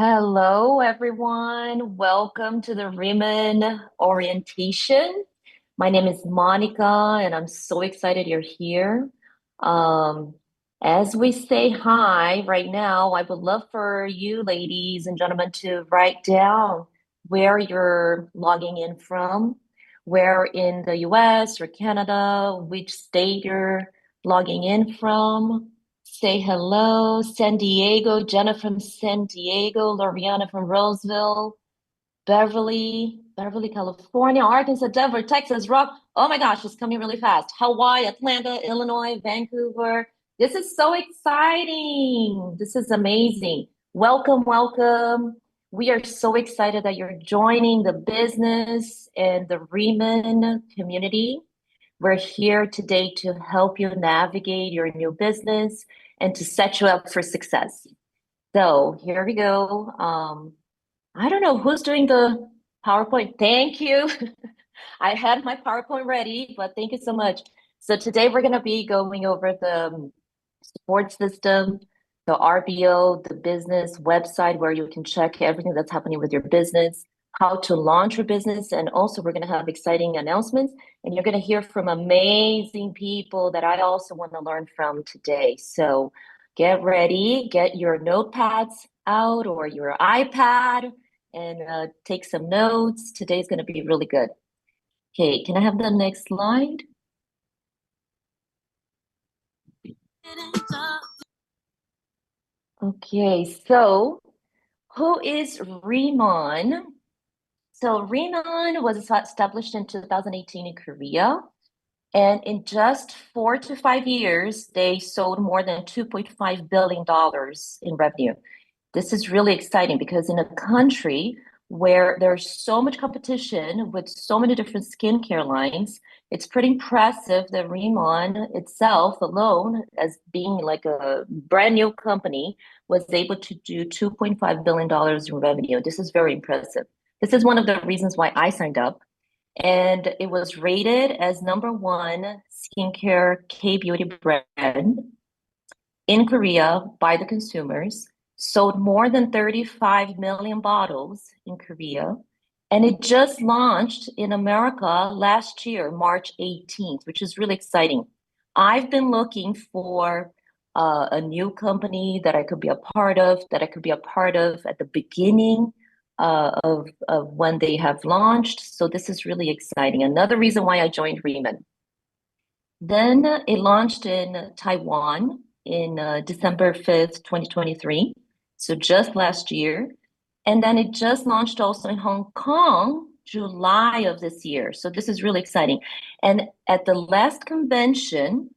Hello, everyone. Welcome to the Riemann orientation. My name is Monica, and I'm so excited you're here. Um, as we say hi right now, I would love for you, ladies and gentlemen, to write down where you're logging in from, where in the US or Canada, which state you're logging in from. Say hello, San Diego, Jenna from San Diego, Loriana from Roseville, Beverly, California, Arkansas, Denver, Texas, Rock. Oh my gosh, it's coming really fast. Hawaii, Atlanta, Illinois, Vancouver. This is so exciting. This is amazing. Welcome, welcome. We are so excited that you're joining the business and the Riemann community. We're here today to help you navigate your new business and to set you up for success. So here we go. I don't know who's doing the PowerPoint. Thank you. I had my PowerPoint ready, but thank you so much. So today we're going to be going over the support system, the RBO, the business website where you can check everything that's happening with your business, how to launch your business, and also we're going to have exciting announcements, and you're going to hear from amazing people that I also want to learn from today. So get ready, get your notepads out or your iPad and take some notes. Today's going to be really good. Okay, can I have the next slide? Okay, so who is Riemann? So Riemann was established in 2018 in Korea, and in just 4 to 5 years, they sold more than $2.5 billion in revenue. This is really exciting because in a country where there's so much competition with so many different skincare lines, it's pretty impressive that Riemann itself alone, as being like a brand new company, was able to do $2.5 billion in revenue. This is very impressive. This is one of the reasons why I signed up. And it was rated as #1 skincare K-beauty brand in Korea by the consumers, sold more than 35 million bottles in Korea, and it just launched in America last year, March 18th, which is really exciting. I've been looking for a new company that I could be a part of, at the beginning of when they have launched. So this is really exciting. Another reason why I joined Riemann. Then it launched in Taiwan in December 5th, 2023. So just last year. And then it just launched also in Hong Kong, July of this year. So this is really exciting. And at the last convention,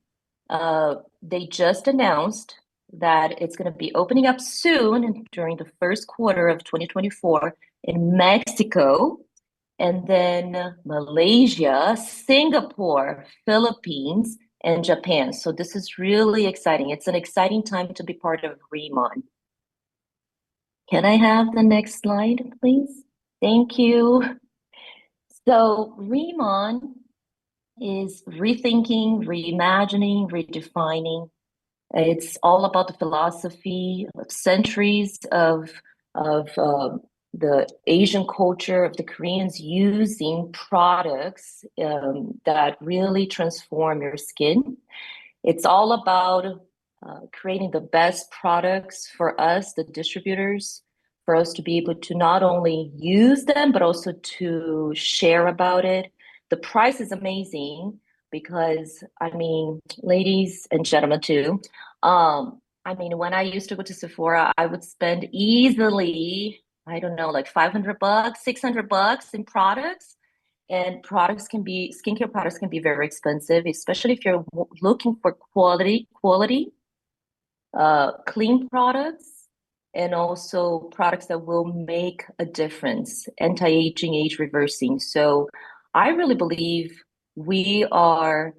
they just announced that it's going to be opening up soon during the first quarter of 2024 in Mexico, and then Malaysia, Singapore, Philippines, and Japan. So this is really exciting. It's an exciting time to be part of Riemann. Can I have the next slide, please? Thank you. So Riemann is rethinking, reimagining, redefining. It's all about the philosophy of centuries of the Asian culture of the Koreans using products that really transform your skin. It's all about creating the best products for us, the distributors, for us to be able to not only use them, but also to share about it. The price is amazing because, I mean, ladies and gentlemen too, I mean, when I used to go to Sephora, I would spend easily, I don't know, like $500, $600 in products. And skincare products can be very expensive, especially if you're looking for quality, clean products, and also products that will make a difference, anti-aging, age reversing. So I really believe we are,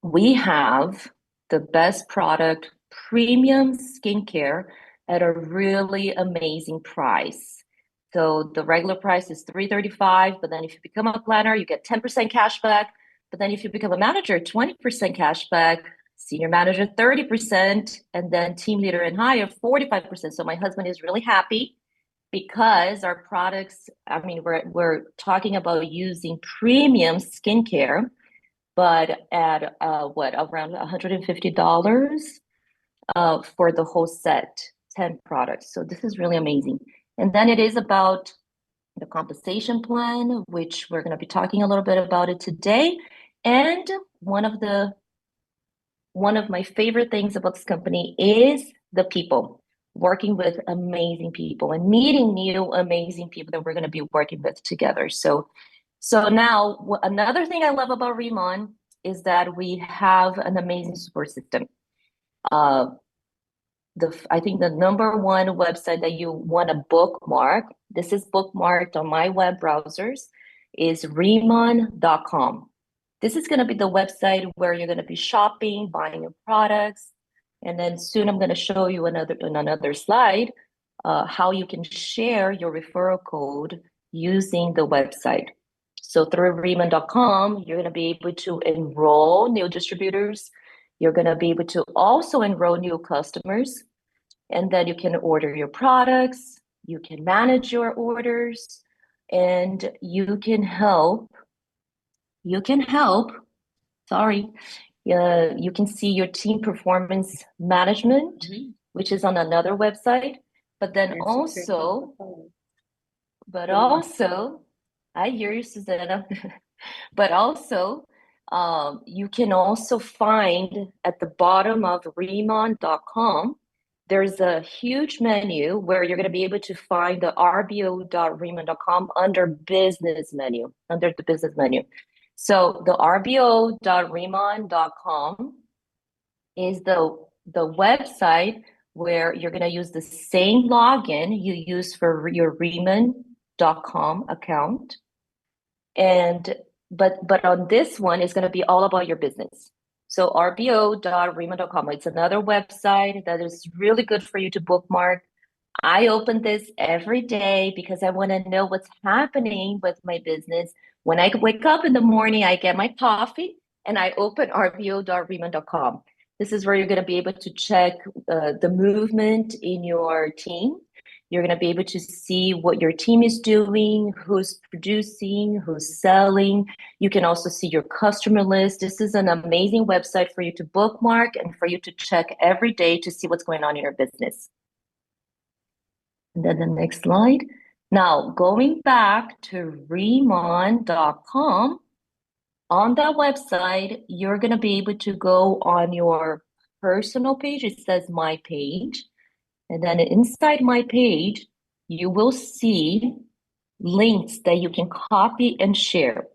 we have the best product, premium skincare at a really amazing price. So the regular price is $335, but then if you become a planner, you get 10% cash back. But then if you become a manager, 20% cash back, senior manager 30%, and then team leader and higher 45%. So my husband is really happy because our products, I mean, we're talking about using premium skincare, but at what, around $150 for the whole set, 10 products. So this is really amazing. And then it is about the compensation plan, which we're going to be talking a little bit about it today. And one of my favorite things about this company is the people, working with amazing people and meeting new amazing people that we're going to be working with together. So now another thing I love about Remon is that we have an amazing support system. I think the number one website that you want to bookmark, this is bookmarked on my web browsers, is remon.com. This is going to be the website where you're going to be shopping, buying your products. And then soon I'm going to show you in another slide how you can share your referral code using the website. So through remon.com, you're going to be able to enroll new distributors. You're going to be able to also enroll new customers. And then you can order your products, you can manage your orders, and you can help, sorry, you can see your team performance management, which is on another website. But then also, I hear you, Susanna. But also, you can also find at the bottom of remon.com, there's a huge menu where you're going to be able to find the rbo.remon.com under business menu, under the business menu. So the rbo.remon.com is the website where you're going to use the same login you use for your remon.com account. And but on this one, it's going to be all about your business. So rbo.remon.com, it's another website that is really good for you to bookmark. I open this every day because I want to know what's happening with my business. When I wake up in the morning, I get my coffee and I open rbo.remon.com. This is where you're going to be able to check the movement in your team. You're going to be able to see what your team is doing, who's producing, who's selling. You can also see your customer list. This is an amazing website for you to bookmark and for you to check every day to see what's going on in your business. And then the next slide. Now, going back to remon.com, on that website, you're going to be able to go on your personal page. It says My Page. And then inside My Page, you will see links that you can copy and share.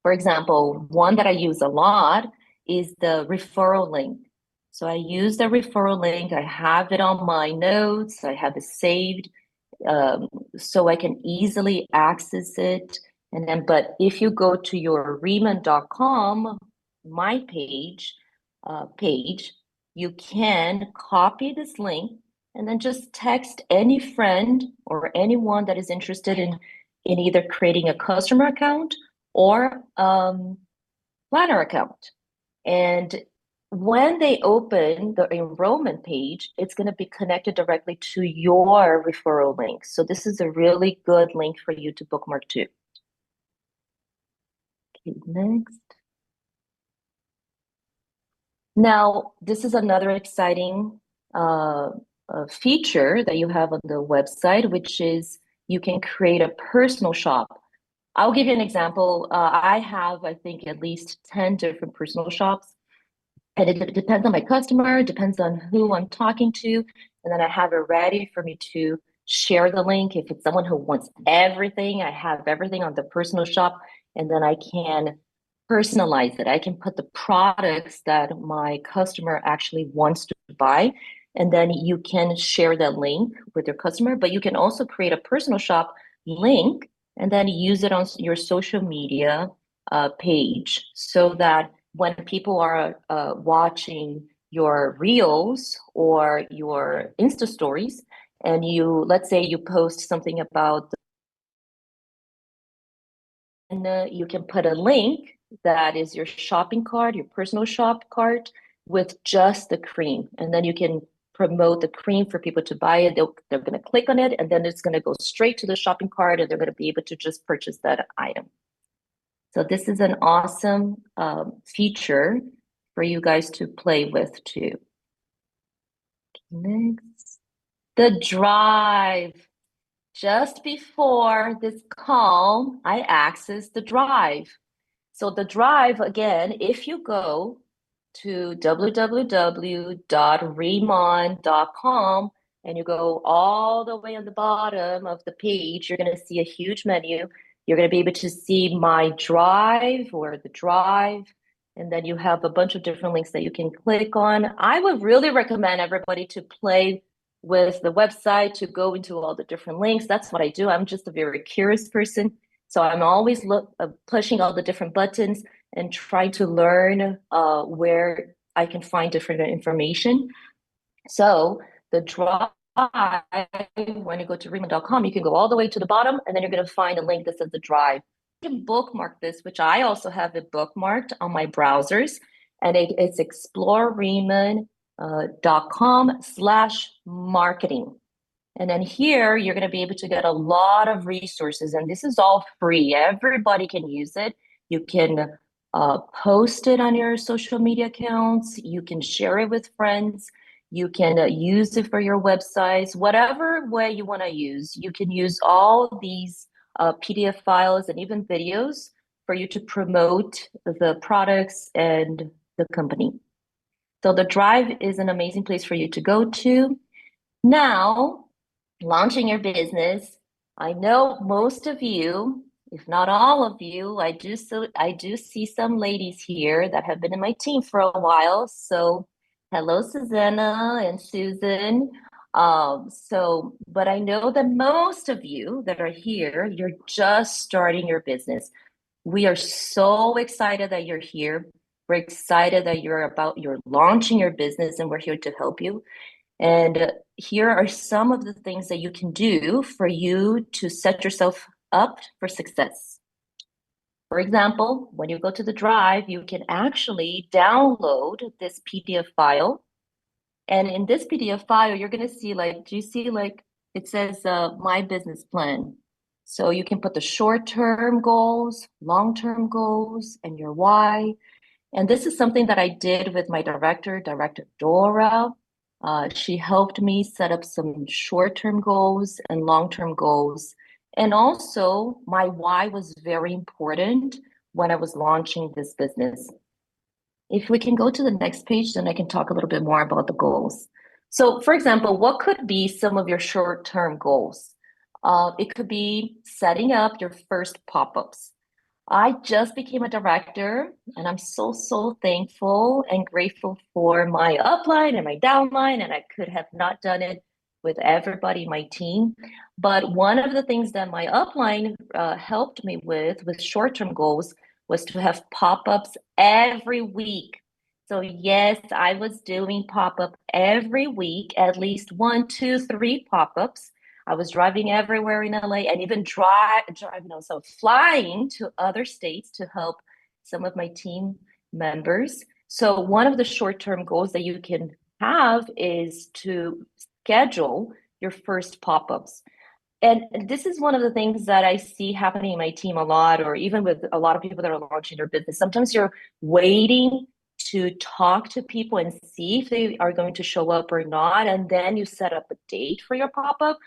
For example, one that I use a lot is the referral link. So I use the referral link. I have it on my notes. I have it saved so I can easily access it. And then, but if you go to your remon.com My Page page, you can copy this link and then just text any friend or anyone that is interested in either creating a customer account or planner account. And when they open the enrollment page, it's going to be connected directly to your referral link. So this is a really good link for you to bookmark too. Okay, next. Now, this is another exciting feature that you have on the website, which is you can create a personal shop. I'll give you an example. I have, I think, at least 10 different personal shops. And it depends on my customer, it depends on who I'm talking to. And then I have it ready for me to share the link. If it's someone who wants everything, I have everything on the personal shop. And then I can personalize it. I can put the products that my customer actually wants to buy. And then you can share that link with your customer, but you can also create a personal shop link and then use it on your social media page so that when people are watching your reels or your Insta stories, and let's say you post something about, and you can put a link that is your shopping cart, your personal shop cart, with just the cream. And then you can promote the cream for people to buy it. They're going to click on it, and then it's going to go straight to the shopping cart, and they're going to be able to just purchase that item. So this is an awesome feature for you guys to play with too. Next, the drive. Just before this call, I accessed the drive. So the drive, again, if you go to www.remon.com and you go all the way on the bottom of the page, you're going to see a huge menu. You're going to be able to see my drive or the drive, and then you have a bunch of different links that you can click on. I would really recommend everybody to play with the website, to go into all the different links. That's what I do. I'm just a very curious person. So I'm always pushing all the different buttons and trying to learn where I can find different information. So the drive, when you go to remon.com, you can go all the way to the bottom, and then you're going to find a link that says the drive. You can bookmark this, which I also have it bookmarked on my browsers, and it's exploreremon.com/marketing. And then here, you're going to be able to get a lot of resources, and this is all free. Everybody can use it. You can post it on your social media accounts. You can share it with friends. You can use it for your websites, whatever way you want to use. You can use all these PDF files and even videos for you to promote the products and the company. So the Drive is an amazing place for you to go to. Now, launching your business. I know most of you, if not all of you, I do see some ladies here that have been in my team for a while. So hello, Susanna and Susan. But I know that most of you that are here, you're just starting your business. We are so excited that you're here. We're excited that you're launching your business, and we're here to help you. And here are some of the things that you can do for you to set yourself up for success. For example, when you go to the Drive, you can actually download this PDF file. And in this PDF file, you're going to see, do you see it says my business plan. So you can put the short-term goals, long-term goals, and your why. And this is something that I did with my Director Dora. She helped me set up some short-term goals and long-term goals. And also, my why was very important when I was launching this business. If we can go to the next page, then I can talk a little bit more about the goals. So, for example, what could be some of your short-term goals? It could be setting up your first pop-ups. I just became a director, and I'm so thankful and grateful for my upline and my downline, and I could have not done it with everybody in my team. But one of the things that my upline helped me with short-term goals was to have pop-ups every week. So yes, I was doing pop-up every week, at least 1, 2, 3 pop-ups. I was driving everywhere in LA, and even flying to other states to help some of my team members. So one of the short-term goals that you can have is to schedule your first pop-ups. And this is one of the things that I see happening in my team a lot, or even with a lot of people that are launching their business. Sometimes you're waiting to talk to people and see if they are going to show up or not, and then you set up a date for your pop-up.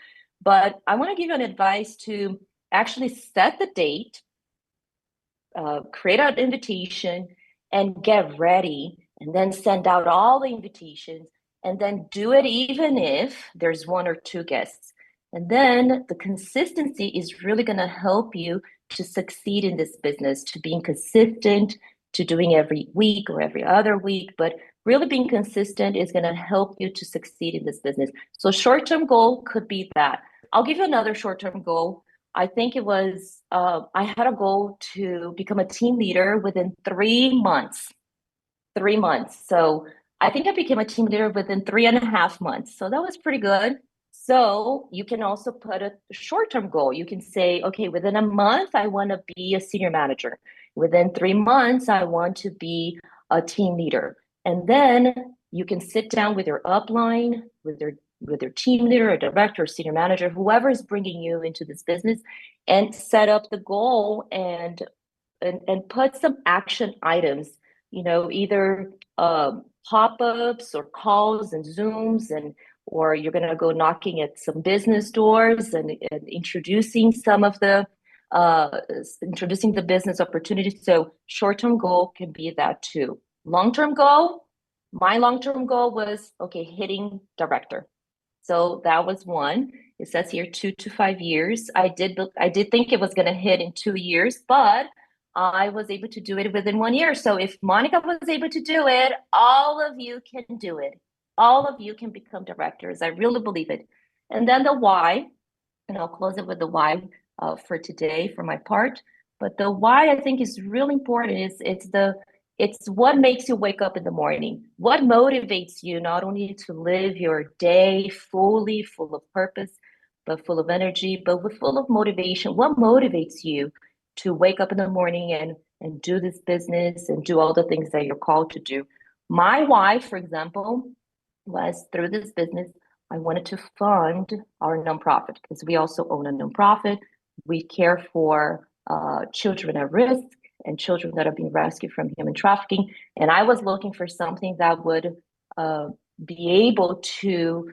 But I want to give you an advice to actually set the date, create an invitation, and get ready, and then send out all the invitations, and then do it even if there's 1 or 2 guests. And then the consistency is really going to help you to succeed in this business, to being consistent, to doing every week or every other week. But really being consistent is going to help you to succeed in this business. So short-term goal could be that. I'll give you another short-term goal. I think it was, I had a goal to become a team leader within 3 months. 3 months. So I think I became a team leader within 3.5 months. So that was pretty good. So you can also put a short-term goal. You can say, okay, within a month, I want to be a senior manager. Within 3 months, I want to be a team leader. And then you can sit down with your upline, with your team leader, or director, or senior manager, whoever is bringing you into this business, and set up the goal and put some action items, either pop-ups or calls and Zooms, or you're going to go knocking at some business doors and introducing the business opportunities. So short-term goal can be that too. Long-term goal, my long-term goal was, okay, hitting director. So that was one. It says here 2 to 5 years. I did think it was going to hit in 2 years, but I was able to do it within 1 year. So if Monica was able to do it, all of you can do it. All of you can become directors. I really believe it. And then the why, and I'll close it with the why for today for my part. But the why I think is really important. It's what makes you wake up in the morning. What motivates you not only to live your day fully, full of purpose, but full of energy, but with full of motivation. What motivates you to wake up in the morning and do this business and do all the things that you're called to do? My why, for example, was through this business, I wanted to fund our nonprofit because we also own a nonprofit. We care for children at risk and children that are being rescued from human trafficking. And I was looking for something that would be able to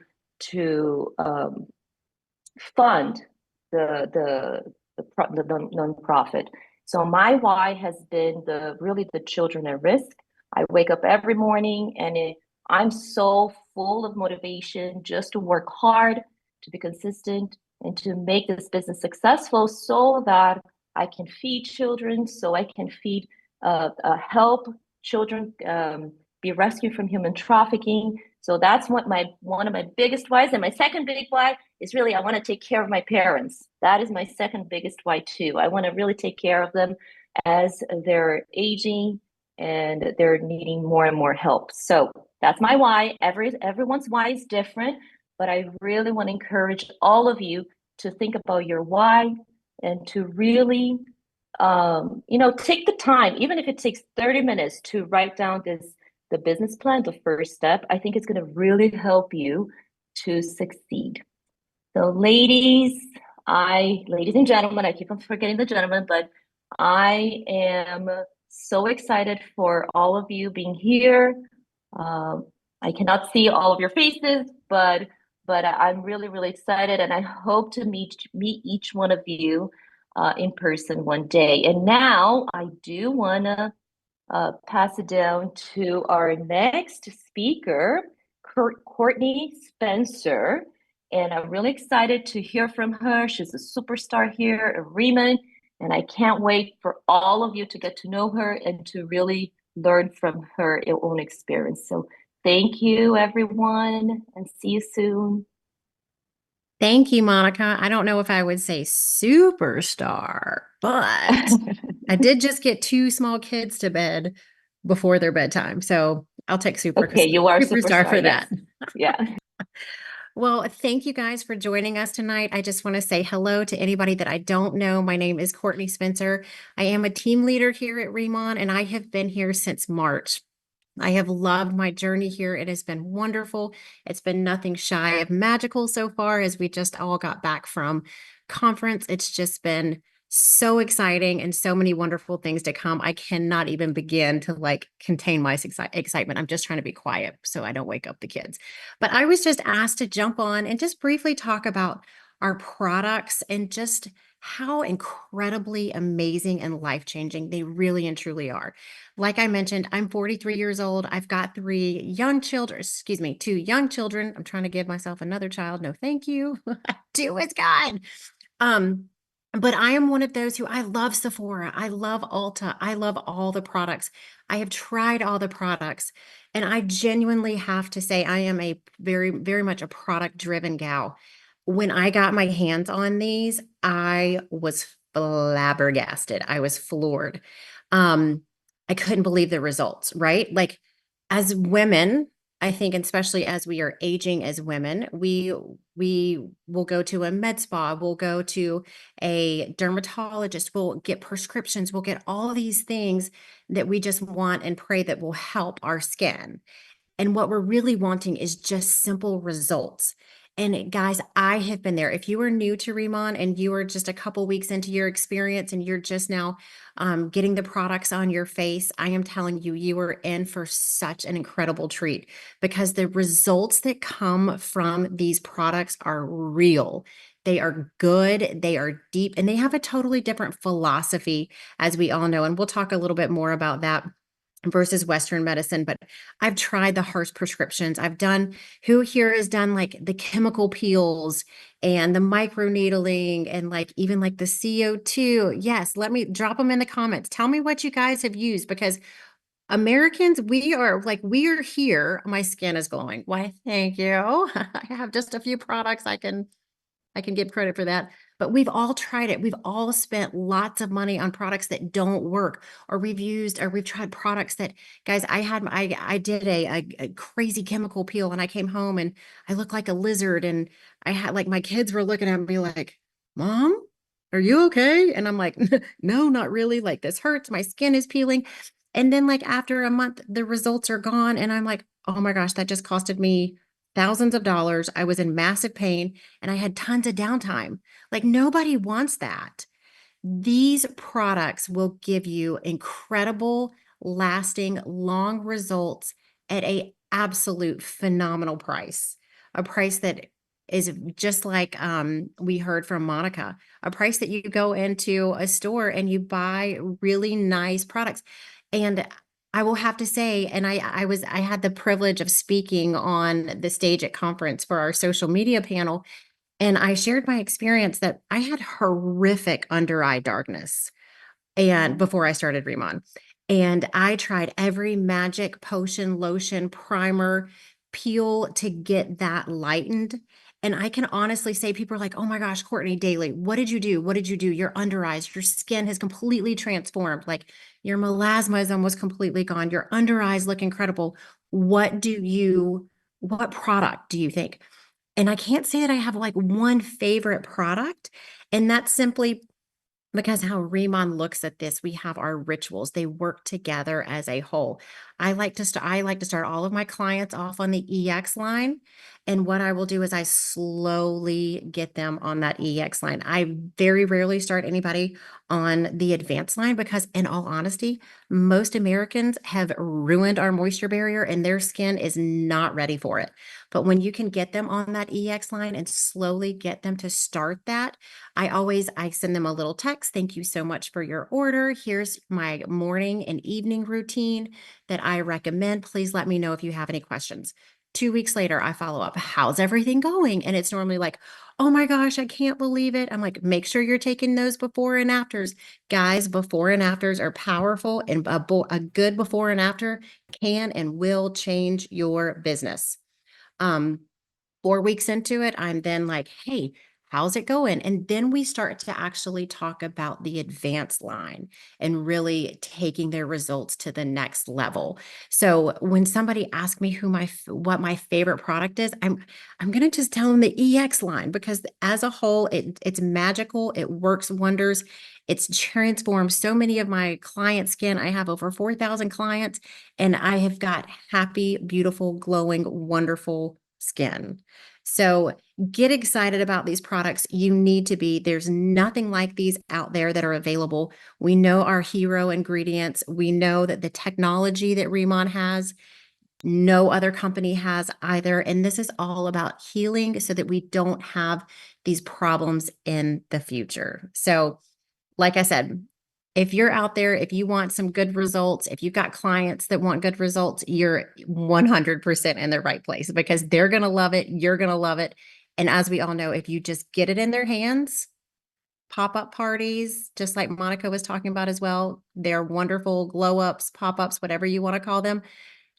fund the nonprofit. So my why has been the children at risk. I wake up every morning and I'm so full of motivation just to work hard, to be consistent, and to make this business successful so that I can feed children, so I can help children be rescued from human trafficking. So that's one of my biggest whys. And my second big why is really I want to take care of my parents. That is my second biggest why too. I want to really take care of them as they're aging and they're needing more and more help. So that's my why. Everyone's why is different, but I really want to encourage all of you to think about your why and to really take the time, even if it takes 30 minutes to write down the business plan, the first step. I think it's going to really help you to succeed. So ladies and gentlemen, I keep on forgetting the gentleman, but I am so excited for all of you being here. I cannot see all of your faces, but I'm really, really excited, and I hope to meet each one of you in person one day. And now I do want to pass it down to our next speaker, Courtney Spencer. And I'm really excited to hear from her. She's a superstar here at Riemann, and I can't wait for all of you to get to know her and to really learn from her own experience. So thank you, everyone, and see you soon. Thank you, Monica. I don't know if I would say superstar, but I did just get two small kids to bed before their bedtime. So I'll take Okay, you are a superstar for superstar. Yes. that. Yeah. Well, thank you guys for joining us tonight. I just want to say hello to anybody that I don't know. My name is Courtney Spencer. I am a team leader here at Riemann, and I have been here since March. I have loved my journey here. It has been wonderful. It's been nothing shy of magical so far as we just all got back from conference. It's just been so exciting and so many wonderful things to come. I cannot even begin to contain my excitement. I'm just trying to be quiet so I don't wake up the kids. But I was just asked to jump on and just briefly talk about our products and just how incredibly amazing and life-changing they really and truly are. Like I mentioned, I'm 43 years old. I've got two young children. I'm trying to give myself another child. No, thank you. Do as God. But I am one of those who I love Sephora. I love Ulta. I love all the products. I have tried all the products, and I genuinely have to say I am a very, very much a product-driven gal. When I got my hands on these, I was flabbergasted. I was floored. I couldn't believe the results, right? As women, I think, especially as we are aging as women, we We will go to a med spa, we'll go to a dermatologist, we'll get prescriptions, we'll get all these things that we just want and pray that will help our skin. And what we're really wanting is just simple results. And guys, I have been there. If you are new to Remon and you are just a couple weeks into your experience and you're just now getting the products on your face, I am telling you, you are in for such an incredible treat because the results that come from these products are real. They are good, they are deep, and they have a totally different philosophy, as we all know. And we'll talk a little bit more about that versus Western medicine, but I've tried the harsh prescriptions. I've done, who here has done like the chemical peels and the microneedling and like even like the CO2? Yes, let me drop them in the comments. Tell me what you guys have used because Americans, we are here. My skin is glowing. Why, thank you. I have just a few products I can give credit for that. But we've all tried it. We've all spent lots of money on products that don't work, or we've tried products that, guys, I did a crazy chemical peel and I came home and I looked like a lizard and I had like my kids were looking at me like, Mom, are you okay? And I'm like, no, not really. Like this hurts. My skin is peeling. And then like after a month, the results are gone. And I'm like, oh my gosh, that just costed me thousands of dollars. I was in massive pain and I had tons of downtime. Like nobody wants that. These products will give you incredible, lasting, long results at a absolute phenomenal price. A price that is just like we heard from Monica, a price that you go into a store and you buy really nice products. And I will have to say, and I had the privilege of speaking on the stage at conference for our social media panel, and I shared my experience that I had horrific under eye darkness and before I started Remon. And I tried every magic potion, lotion, primer, peel to get that lightened. And I can honestly say people are like, oh my gosh, Courtney Daly, what did you do? What did you do? Your under eyes, your skin has completely transformed. Like your melasma is almost completely gone. Your under eyes look incredible. What product do you think? And I can't say that I have like one favorite product. And that's simply because how Riemann looks at this, we have our rituals. They work together as a whole. I like to start all of my clients off on the EX line. And what I will do is I slowly get them on that EX line. I very rarely start anybody on the advanced line because in all honesty, most Americans have ruined our moisture barrier and their skin is not ready for it. But when you can get them on that EX line and slowly get them to start that, I send them a little text. Thank you so much for your order. Here's my morning and evening routine that I recommend. Please let me know if you have any questions. 2 weeks later, I follow up. How's everything going? And it's normally like, oh my gosh, I can't believe it. I'm like, make sure you're taking those before and afters. Guys, before and afters are powerful, and a good before and after can and will change your business. 4 weeks into it, I'm then like, hey, how's it going? And then we start to actually talk about the advanced line and really taking their results to the next level. So when somebody asks me what my favorite product is, I'm going to just tell them the EX line because as a whole, it's magical. It works wonders. It's transformed so many of my clients' skin. I have over 4,000 clients and I have got happy, beautiful, glowing, wonderful skin. So get excited about these products. You need to be. There's nothing like these out there that are available. We know our hero ingredients. We know that the technology that Remon has, no other company has either. And this is all about healing so that we don't have these problems in the future. So like I said, if you're out there, if you want some good results, if you've got clients that want good results, you're 100% in the right place because they're going to love it. You're going to love it. And as we all know, if you just get it in their hands, pop-up parties, just like Monica was talking about as well, they're wonderful glow ups, pop-ups, whatever you want to call them.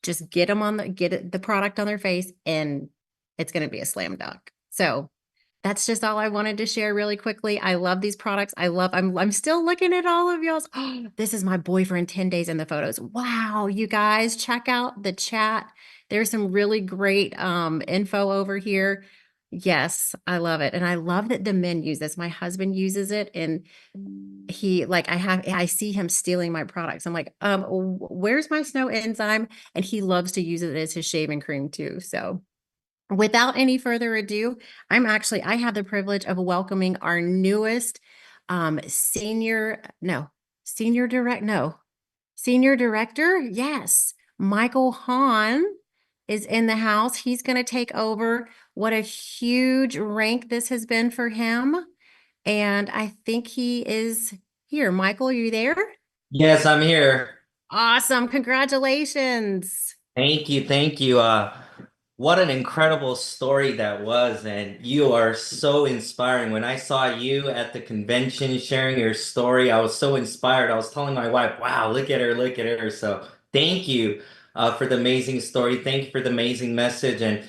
Just get them the product on their face and it's going to be a slam dunk. So that's just all I wanted to share really quickly. I love these products. I'm still looking at all of y'all's. Oh, this is my boyfriend 10 days in the photos. Wow, you guys, check out the chat. There's some really great info over here. Yes, I love it. And I love that the men use this. My husband uses it and he like I see him stealing my products. I'm like, where's my snow enzyme? And he loves to use it as his shaving cream too. So without any further ado, I have the privilege of welcoming our newest senior, no, senior direct, no, senior director. Yes, Michael Hahn is in the house. He's going to take over. What a huge rank this has been for him. And I think he is here. Michael, are you there? Yes, I'm here. Awesome. Congratulations. Thank you. Thank you. What an incredible story that was. And you are so inspiring. When I saw you at the convention sharing your story, I was so inspired. I was telling my wife, wow, look at her, look at her. So thank you for the amazing story. Thank you for the amazing message. And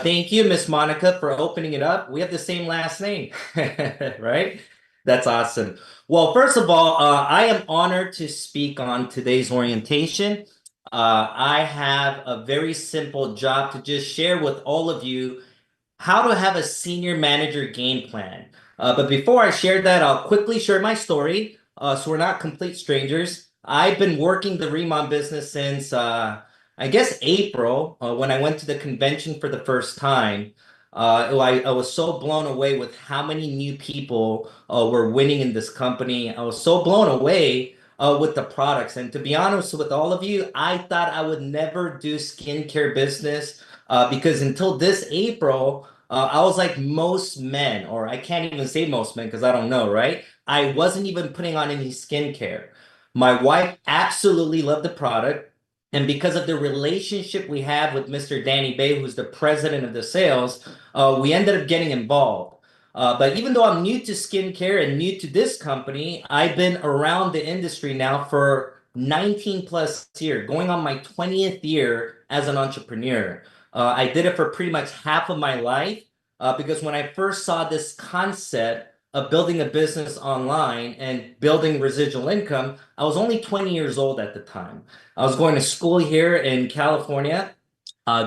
thank you, Miss Monica, for opening it up. We have the same last name, right? That's awesome. Well, first of all, I am honored to speak on today's orientation. I have a very simple job to just share with all of you how to have a senior manager game plan. But before I share that, I'll quickly share my story so we're not complete strangers. I've been working the Remon business since, I guess, April when I went to the convention for the first time. I was so blown away with how many new people were winning in this company. I was so blown away with the products. And to be honest with all of you, I thought I would never do skincare business because until this April, I was like most men, or I can't even say most men because I don't know, right? I wasn't even putting on any skincare. My wife absolutely loved the product. And because of the relationship we have with Mr. Danny Bay, who's the president of the sales, we ended up getting involved. But even though I'm new to skincare and new to this company, I've been around the industry now for 19 plus years, going on my 20th year as an entrepreneur. I did it for pretty much half of my life because when I first saw this concept of building a business online and building residual income, I was only 20 years old at the time. I was going to school here in California.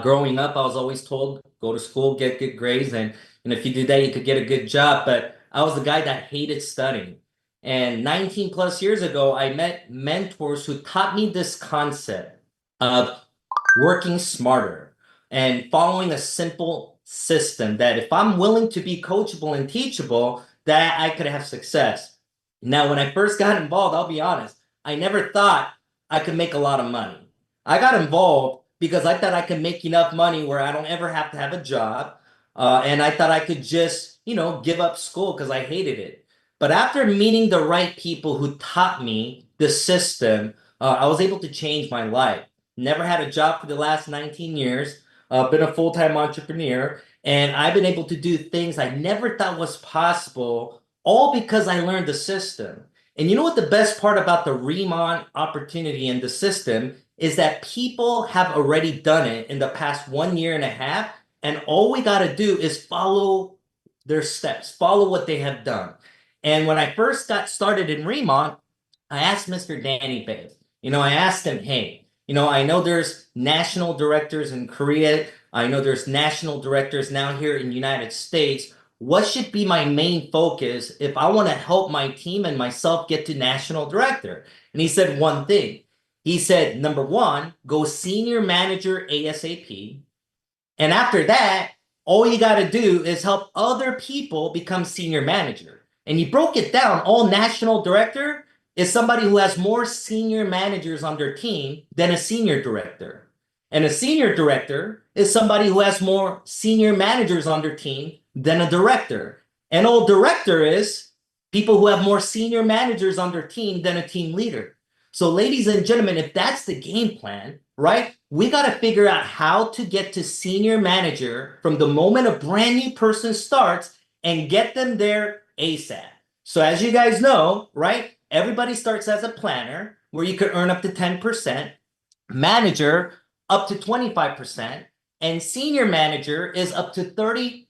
Growing up, I was always told, go to school, get good grades, and if you do that, you could get a good job. But I was the guy that hated studying. And 19 plus years ago, I met mentors who taught me this concept of working smarter and following a simple system that if I'm willing to be coachable and teachable, that I could have success. Now, when I first got involved, I'll be honest, I never thought I could make a lot of money. I got involved because I thought I could make enough money where I don't ever have to have a job. And I thought I could just, give up school because I hated it. But after meeting the right people who taught me the system, I was able to change my life. Never had a job for the last 19 years. Been a full-time entrepreneur, and I've been able to do things I never thought was possible, all because I learned the system. And you know what the best part about the Remont opportunity and the system is that people have already done it in the past 1 year and a half, and all we got to do is follow their steps, follow what they have done. And when I first got started in Remont, I asked Mr. Danny Bay, I asked him, hey, I know there's national directors in Korea. I know there's national directors now here in the United States. What should be my main focus if I want to help my team and myself get to national director? And he said one thing. He said, number one, go senior manager ASAP. And after that, all you got to do is help other people become senior manager. And he broke it down. All national director is somebody who has more senior managers on their team than a senior director. And a senior director is somebody who has more senior managers on their team than a director. And all director is people who have more senior managers on their team than a team leader. So, ladies and gentlemen, if that's the game plan, right, we got to figure out how to get to senior manager from the moment a brand new person starts and get them there ASAP. So, as you guys know, right, everybody starts as a planner where you could earn up to 10%, manager up to 25%, and senior manager is up to 30%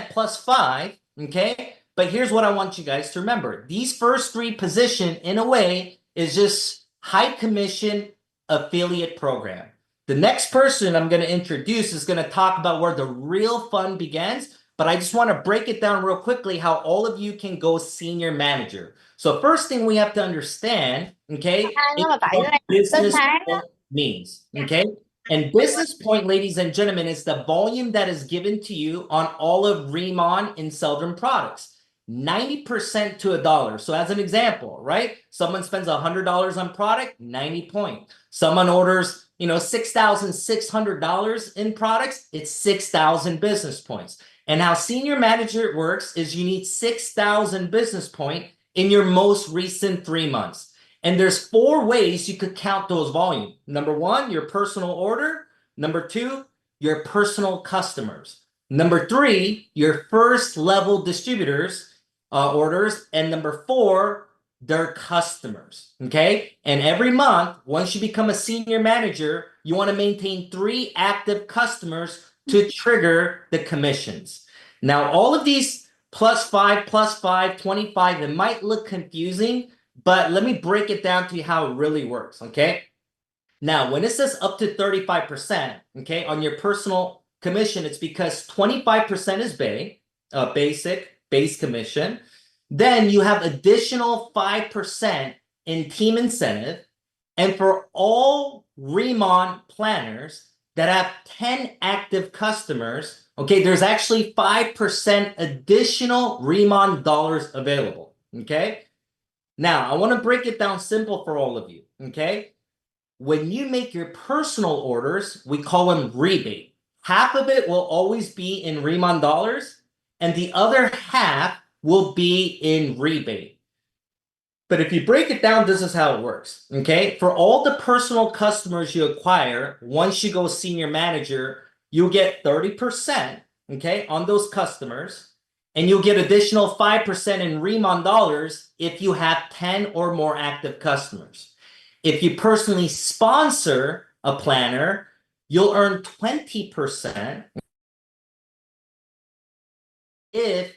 plus 5. Okay. But here's what I want you guys to remember. These first three positions, in a way, is just high commission affiliate program. The next person I'm going to introduce is going to talk about where the real fun begins, but I just want to break it down real quickly how all of you can go senior manager. So first thing we have to understand, okay, is what business point means, okay? And business point, ladies and gentlemen, is the volume that is given to you on all of Remon and Seldom products. 90% to $1. So as an example, right? Someone spends $100 on product, 90 points. Someone orders, $6,600 in products, it's 6,000 business points. And how senior manager works is you need 6,000 business points in your most recent 3 months. And there's 4 ways you could count those volume. Number 1, your personal order. Number 2, your personal customers. Number 3, your first level distributors orders. And number 4, their customers. Okay. And every month, once you become a senior manager, you want to maintain 3 active customers to trigger the commissions. Now, all of these +5, +5, 25, it might look confusing, but let me break it down to you how it really works, okay? Now, when it says up to 35%, okay, on your personal commission, it's because 25% is base commission. Then you have additional 5% in team incentive. And for all Remon planners that have 10 active customers, okay, there's actually 5% additional Remon dollars available, okay? Now, I want to break it down simple for all of you, okay? When you make your personal orders, we call them rebate. Half of it will always be in Remon dollars, and the other half will be in rebate. But if you break it down, this is how it works, okay? For all the personal customers you acquire, once you go senior manager, you'll get 30%, okay, on those customers, and you'll get additional 5% in Remon dollars if you have 10 or more active customers. If you personally sponsor a planner, you'll earn 20% if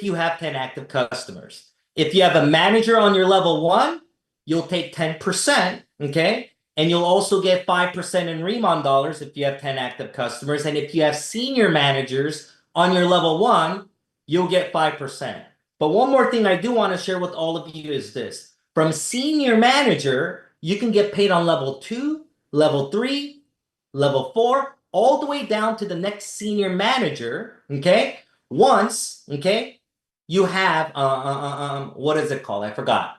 you have 10 active customers. If you have a manager on your level 1, you'll take 10%, okay? And you'll also get 5% in Remon dollars if you have 10 active customers. And if you have senior managers on your level 1, you'll get 5%. But one more thing I do want to share with all of you is this. From senior manager, you can get paid on level 2, level 3, level 4, all the way down to the next senior manager, okay? Once, okay, you have what is it called? I forgot.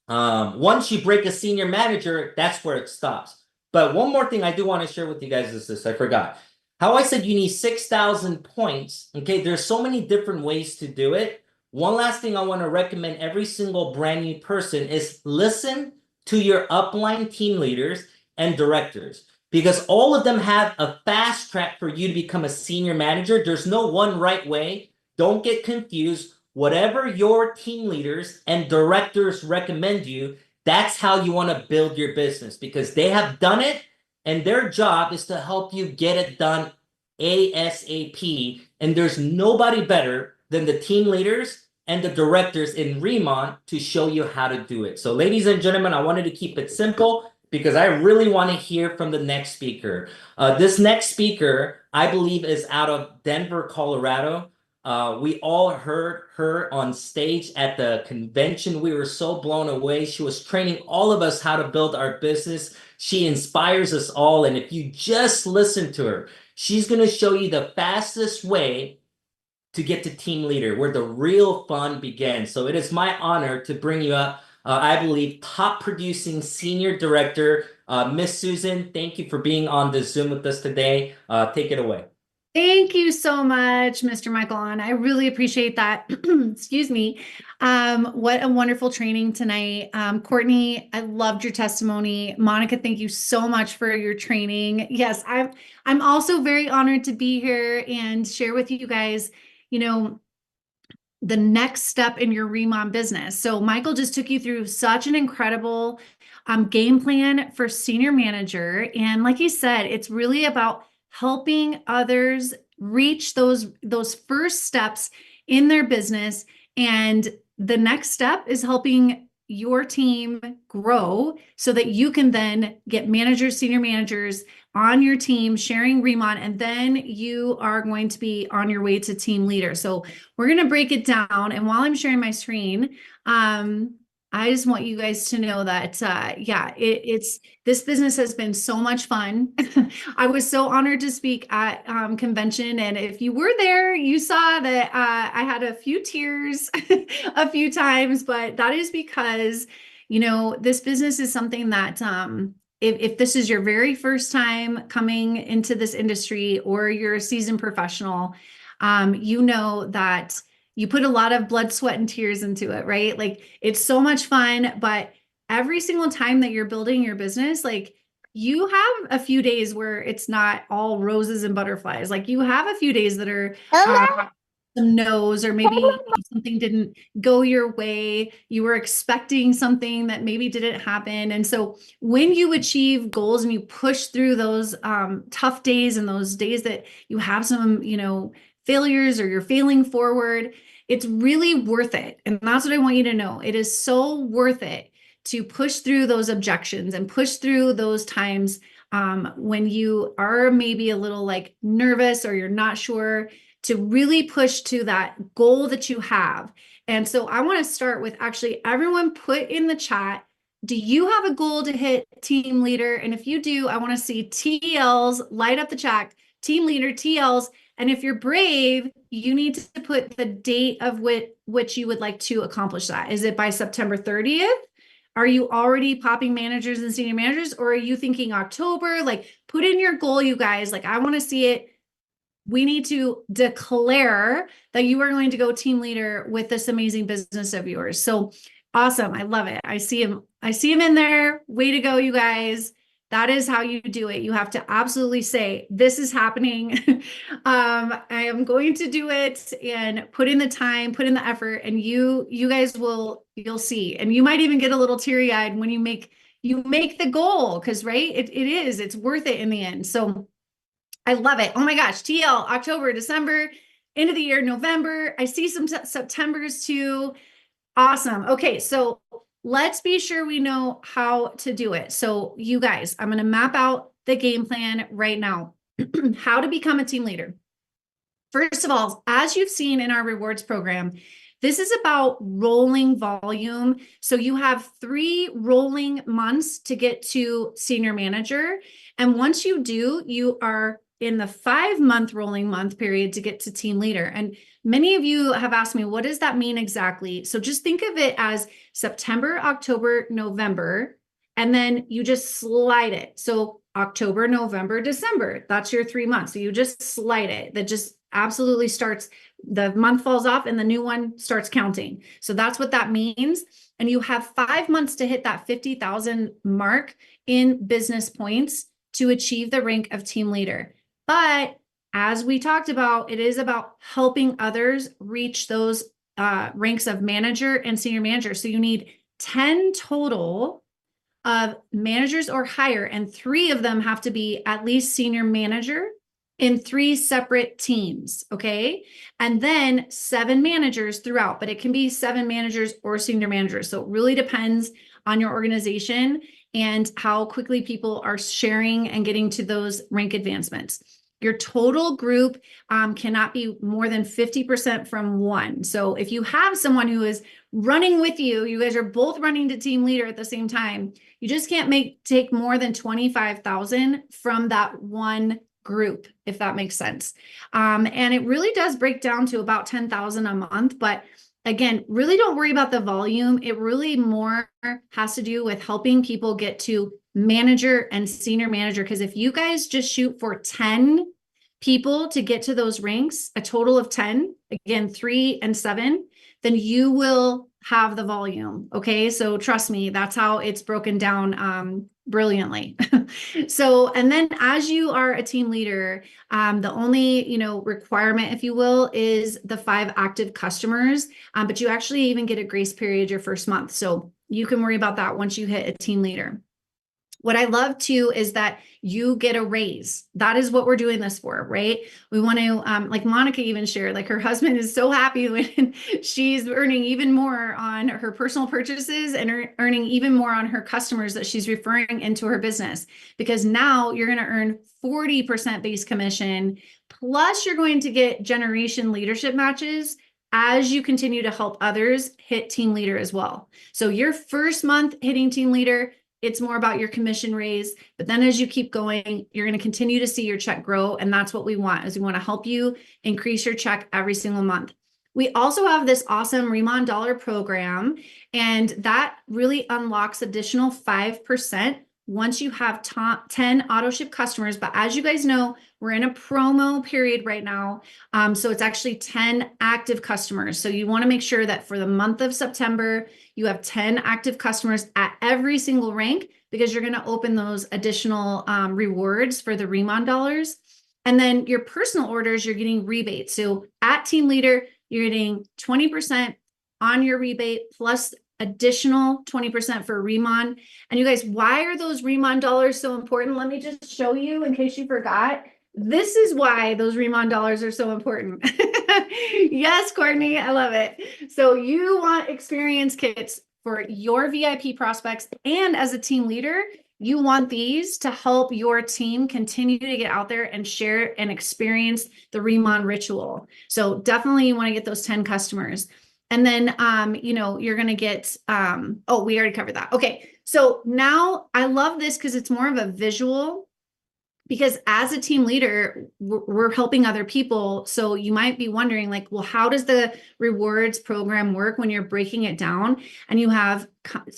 Once you break a senior manager, that's where it stops. But one more thing I do want to share with you guys is this. I forgot. How I said you need 6,000 points. Okay, there's so many different ways to do it. One last thing I want to recommend every single brand new person is listen to your upline team leaders and directors, because all of them have a fast track for you to become a senior manager. There's no one right way. Don't get confused. Whatever your team leaders and directors recommend you, that's how you want to build your business, because they have done it and their job is to help you get it done ASAP. And there's nobody better than the team leaders and the directors in Remon to show you how to do it. So ladies and gentlemen, I wanted to keep it simple because I really want to hear from the next speaker. This next speaker, I believe, is out of Denver, Colorado. We all heard her on stage at the convention. We were so blown away. She was training all of us how to build our business. She inspires us all. And if you just listen to her, she's going to show you the fastest way to get to team leader, where the real fun begins. So it is my honor to bring you up, I believe, top producing senior director, Miss Susan. Thank you for being on this Zoom with us today. Take it away. Thank you so much, Mr. Michael On. I really appreciate that. Excuse me. What a wonderful training tonight. Courtney, I loved your testimony. Monica, thank you so much for your training. Yes, I'm also very honored to be here and share with you guys, the next step in your Remon business. So Michael just took you through such an incredible game plan for senior manager. And like you said, it's really about helping others reach those first steps in their business. And the next step is helping your team grow so that you can then get managers, senior managers on your team sharing Remon, and then you are going to be on your way to team leader. So we're going to break it down. And while I'm sharing my screen, I just want you guys to know that, it's this business has been so much fun. I was so honored to speak at convention. And if you were there, you saw that I had a few tears a few times, but that is because, this business is something that if this is your very first time coming into this industry or you're a seasoned professional, you know that you put a lot of blood, sweat, and tears into it, right? Like it's so much fun, but every single time that you're building your business, like you have a few days where it's not all roses and butterflies. Like you have a few days that are some no's, or maybe something didn't go your way. You were expecting something that maybe didn't happen. And so when you achieve goals and you push through those tough days and those days that you have some, failures or you're failing forward, it's really worth it. And that's what I want you to know. It is so worth it to push through those objections and push through those times when you are maybe a little like nervous or you're not sure, to really push to that goal that you have. And so I want to start with actually everyone put in the chat, do you have a goal to hit team leader? And if you do, I want to see TLs light up the chat, team leader, TLs. And if you're brave, you need to put the date of which you would like to accomplish that. Is it by September 30th? Are you already popping managers and senior managers, or are you thinking October? Like put in your goal, you guys. Like I want to see it. We need to declare that you are going to go team leader with this amazing business of yours. So awesome. I love it. I see him in there. Way to go, you guys. That is how you do it. You have to absolutely say, this is happening. I am going to do it, and put in the time, put in the effort, and you guys you'll see. And you might even get a little teary-eyed when you make the goal, because right, it's worth it in the end. So I love it. Oh my gosh, TL, October, December, end of the year, November. I see some Septembers too. Awesome. Okay, so let's be sure we know how to do it. So you guys, I'm going to map out the game plan right now. How to become a team leader. First of all, as you've seen in our rewards program, this is about rolling volume. So you have 3 rolling months to get to senior manager. And once you do, you are in the 5-month rolling month period to get to team leader. And many of you have asked me, what does that mean exactly? So just think of it as September, October, November, and then you just slide it. So October, November, December, that's your 3 months. So you just slide it. That just absolutely starts, the month falls off and the new one starts counting. So that's what that means. And you have 5 months to hit that 50,000 mark in business points to achieve the rank of team leader. But as we talked about, it is about helping others reach those ranks of manager and senior manager. So you need 10 total of managers or higher, and 3 of them have to be at least senior manager in 3 separate teams, okay? And then 7 managers throughout, but it can be 7 managers or senior managers. So it really depends on your organization and how quickly people are sharing and getting to those rank advancements. Your total group cannot be more than 50% from one. So if you have someone who is running with you, you guys are both running to team leader at the same time, you just can't take more than 25,000 from that one group, if that makes sense. And it really does break down to about 10,000 a month. But again, really don't worry about the volume. It really more has to do with helping people get to manager and senior manager. Because if you guys just shoot for 10 people to get to those ranks, a total of 10, again, 3 and 7, then you will have the volume. Okay. So trust me, that's how it's broken down brilliantly. So, and then as you are a team leader, the only, requirement, if you will, is the 5 active customers. But you actually even get a grace period your first month. So you can worry about that once you hit a team leader. What I love too is that you get a raise. That is what we're doing this for, right? We want to, like Monica even shared, like her husband is so happy when she's earning even more on her personal purchases and earning even more on her customers that she's referring into her business. Because now you're going to earn 40% base commission, plus you're going to get generation leadership matches as you continue to help others hit team leader as well. So your first month hitting team leader, it's more about your commission raise. But then as you keep going, you're going to continue to see your check grow. And that's what we want, is we want to help you increase your check every single month. We also have this awesome Remon Dollar program, and that really unlocks additional 5% once you have 10 auto ship customers. But as you guys know, we're in a promo period right now. So it's actually 10 active customers. So you want to make sure that for the month of September, you have 10 active customers at every single rank, because you're going to open those additional rewards for the Remon dollars. And then your personal orders, you're getting rebates. So at Team Leader, you're getting 20% on your rebate plus additional 20% for Remon. And you guys, why are those Remon dollars so important? Let me just show you in case you forgot. This is why those Remon dollars are so important. Yes, Courtney, I love it. So you want experience kits for your VIP prospects, and as a team leader, you want these to help your team continue to get out there and share and experience the Remon ritual. So definitely you want to get those 10 customers. And then, you know, you're going to get, oh, we already covered that. Okay. So now I love this because it's more of a visual, because as a team leader, we're helping other people. So you might be wondering, like, well, how does the rewards program work when you're breaking it down and you have,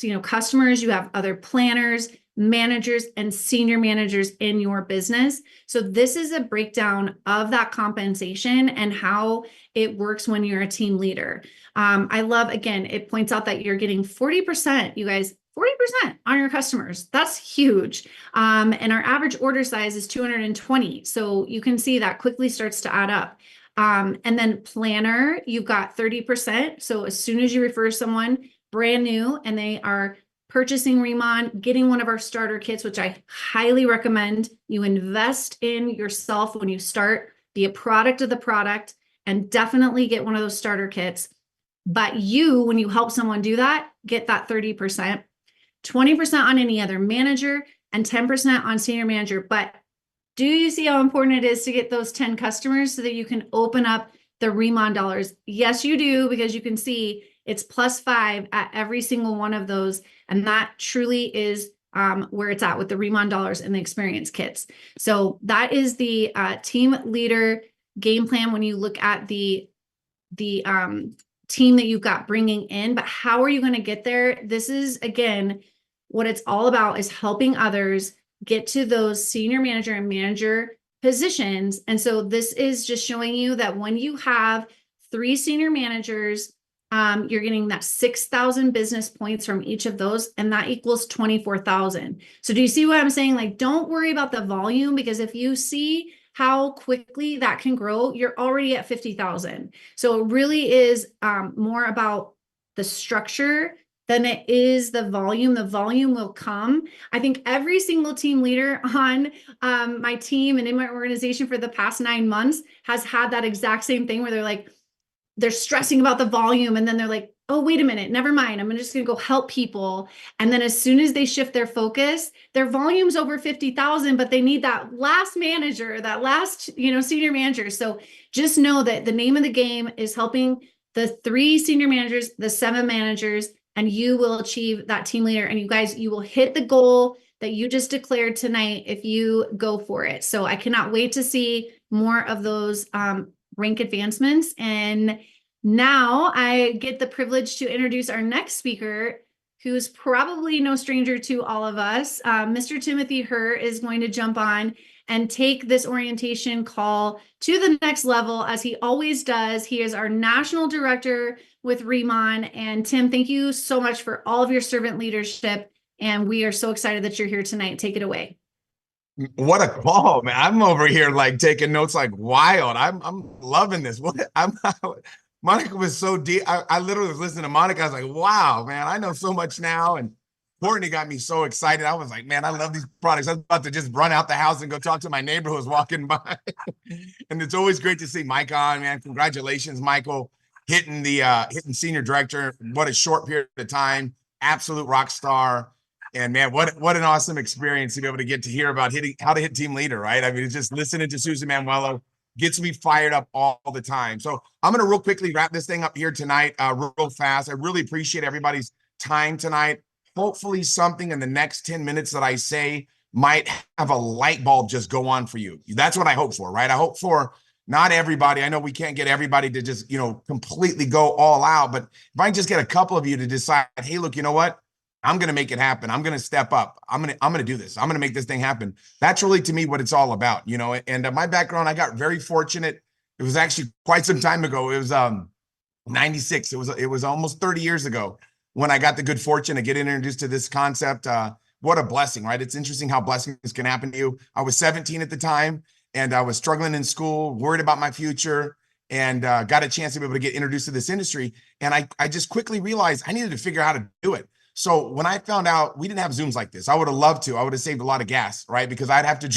you know, customers, you have other planners, managers, and senior managers in your business. So this is a breakdown of that compensation and how it works when you're a team leader. I love, again, it points out that you're getting 40%, you guys, 40% on your customers. That's huge. And our average order size is 220. So you can see that quickly starts to add up. And then planner, you've got 30%. So as soon as you refer someone brand new and they are purchasing Remon, getting one of our starter kits, which I highly recommend you invest in yourself when you start, be a product of the product, and definitely get one of those starter kits. But you, when you help someone do that, get that 30%, 20% on any other manager, and 10% on senior manager. But do you see how important it is to get those 10 customers so that you can open up the Remon dollars? Yes, you do, because you can see it's +5 at every single one of those. And that truly is where it's at with the Remon dollars and the experience kits. So that is the team leader game plan when you look at the team that you've got bringing in. But how are you going to get there? This is, again, what it's all about, is helping others get to those senior manager and manager positions. And so this is just showing you that when you have 3 senior managers, you're getting that 6,000 business points from each of those, and that equals 24,000. So do you see what I'm saying? Like, don't worry about the volume, because if you see how quickly that can grow, you're already at 50,000. So it really is more about the structure than it is the volume. The volume will come. I think every single team leader on my team and in my organization for the past 9 months has had that exact same thing, where they're like, they're stressing about the volume, and then they're like, oh, wait a minute, never mind, I'm just going to go help people. And then as soon as they shift their focus, their volume's over 50,000, but they need that last manager, that last, senior manager. So just know that the name of the game is helping the 3 senior managers, the 7 managers, and you will achieve that team leader. And you guys, you will hit the goal that you just declared tonight if you go for it. So I cannot wait to see more of those rank advancements. And now I get the privilege to introduce our next speaker, who's probably no stranger to all of us. Mr. Timothy Herr is going to jump on and take this orientation call to the next level, as he always does. He is our national director with Remon. And Tim, thank you so much for all of your servant leadership. And we are so excited that you're here tonight. Take it away. What a call, man. I'm over here like taking notes like wild. I'm loving this. Monica was so deep. I literally was listening to Monica. I was like, wow, man, I know so much now. And Courtney got me so excited. I was like, man, I love these products. I was about to just run out the house and go talk to my neighbor who was walking by. And it's always great to see Mike on, man. Congratulations, Michael, hitting senior director. What a short period of time. Absolute rock star. And man, what an awesome experience to be able to get to hear about how to hit team leader, right? I mean, it's just listening to Susan Manuelo gets me fired up all the time. So I'm going to real quickly wrap this thing up here tonight, real fast. I really appreciate everybody's time tonight. Hopefully something in the next 10 minutes that I say might have a light bulb just go on for you. That's what I hope for, right? I hope for not everybody. I know we can't get everybody to just, completely go all out, but if I just get a couple of you to decide, hey, look, you know what? I'm going to make it happen. I'm going to step up. I'm going to do this. I'm going to make this thing happen. That's really, to me, what it's all about, and my background, I got very fortunate. It was actually quite some time ago. It was 96. It was almost 30 years ago when I got the good fortune to get introduced to this concept. What a blessing, right? It's interesting how blessings can happen to you. I was 17 at the time, and I was struggling in school, worried about my future, and got a chance to be able to get introduced to this industry. And I just quickly realized I needed to figure out how to do it. So when I found out we didn't have Zooms like this, I would have loved to. I would have saved a lot of gas, right? Because I'd have to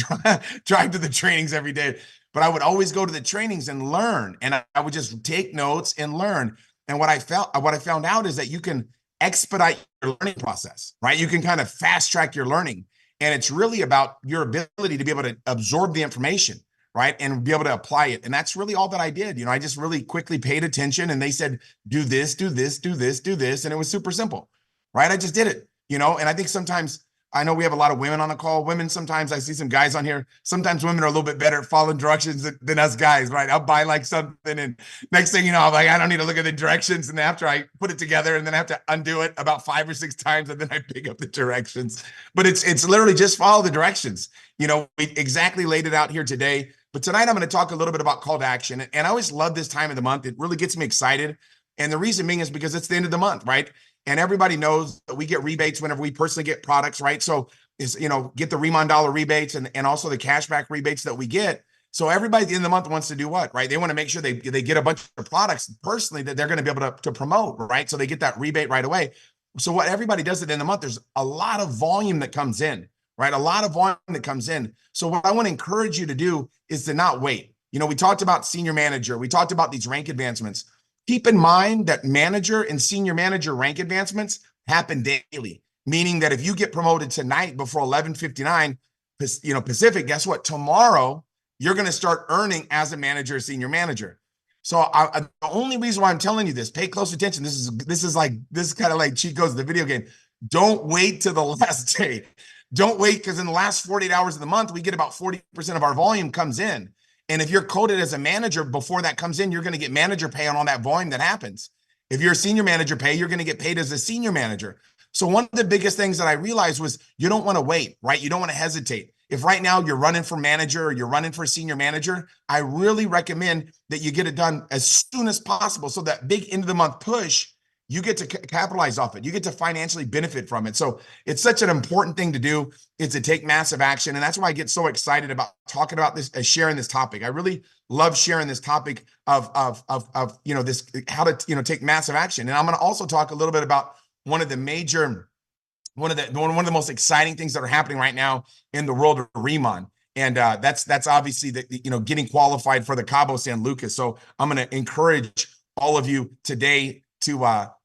drive to the trainings every day. But I would always go to the trainings and learn. And I would just take notes and learn. And what I found out is that you can expedite your learning process, right? You can kind of fast track your learning. And it's really about your ability to be able to absorb the information, right? And be able to apply it. And that's really all that I did. I just really quickly paid attention, and they said, do this, do this, do this, do this. And it was super simple. Right? I just did it, and I think sometimes, I know we have a lot of women on the call. Women, sometimes I see some guys on here. Sometimes women are a little bit better at following directions than us guys, right? I'll buy like something, and next thing you know, I'm like, I don't need to look at the directions. And after I put it together, and then I have to undo it about 5 or 6 times, and then I pick up the directions. But it's literally just follow the directions. We exactly laid it out here today. But tonight I'm going to talk a little bit about call to action. And I always love this time of the month. It really gets me excited. And the reason being is because it's the end of the month, right? And everybody knows that we get rebates whenever we personally get products, right? So get the Remon dollar rebates and also the cashback rebates that we get. So everybody at the end of the month wants to do what, right? They want to make sure they get a bunch of products personally that they're going to be able to promote, right? So they get that rebate right away. So what everybody does at the end of the month, there's a lot of volume that comes in, right? A lot of volume that comes in. So what I want to encourage you to do is to not wait. We talked about senior manager. We talked about these rank advancements. Keep in mind that manager and senior manager rank advancements happen daily, meaning that if you get promoted tonight before 11:59, Pacific, guess what? Tomorrow, you're going to start earning as a manager or senior manager. So the only reason why I'm telling you this, pay close attention. This is kind of like cheat codes of the video game. Don't wait till the last day. Don't wait, because in the last 48 hours of the month, we get about 40% of our volume comes in. And if you're coded as a manager before that comes in, you're going to get manager pay on all that volume that happens. If you're a senior manager pay, you're going to get paid as a senior manager. So one of the biggest things that I realized was you don't want to wait, right? You don't want to hesitate. If right now you're running for manager or you're running for senior manager, I really recommend that you get it done as soon as possible. So that big end of the month push, you get to capitalize off it. You get to financially benefit from it. So it's such an important thing to do, is to take massive action. And that's why I get so excited about talking about this, sharing this topic. I really love sharing this topic of this, how to, take massive action. And I'm going to also talk a little bit about one of the most exciting things that are happening right now in the world of Remon. And that's obviously getting qualified for the Cabo San Lucas. So I'm going to encourage all of you today to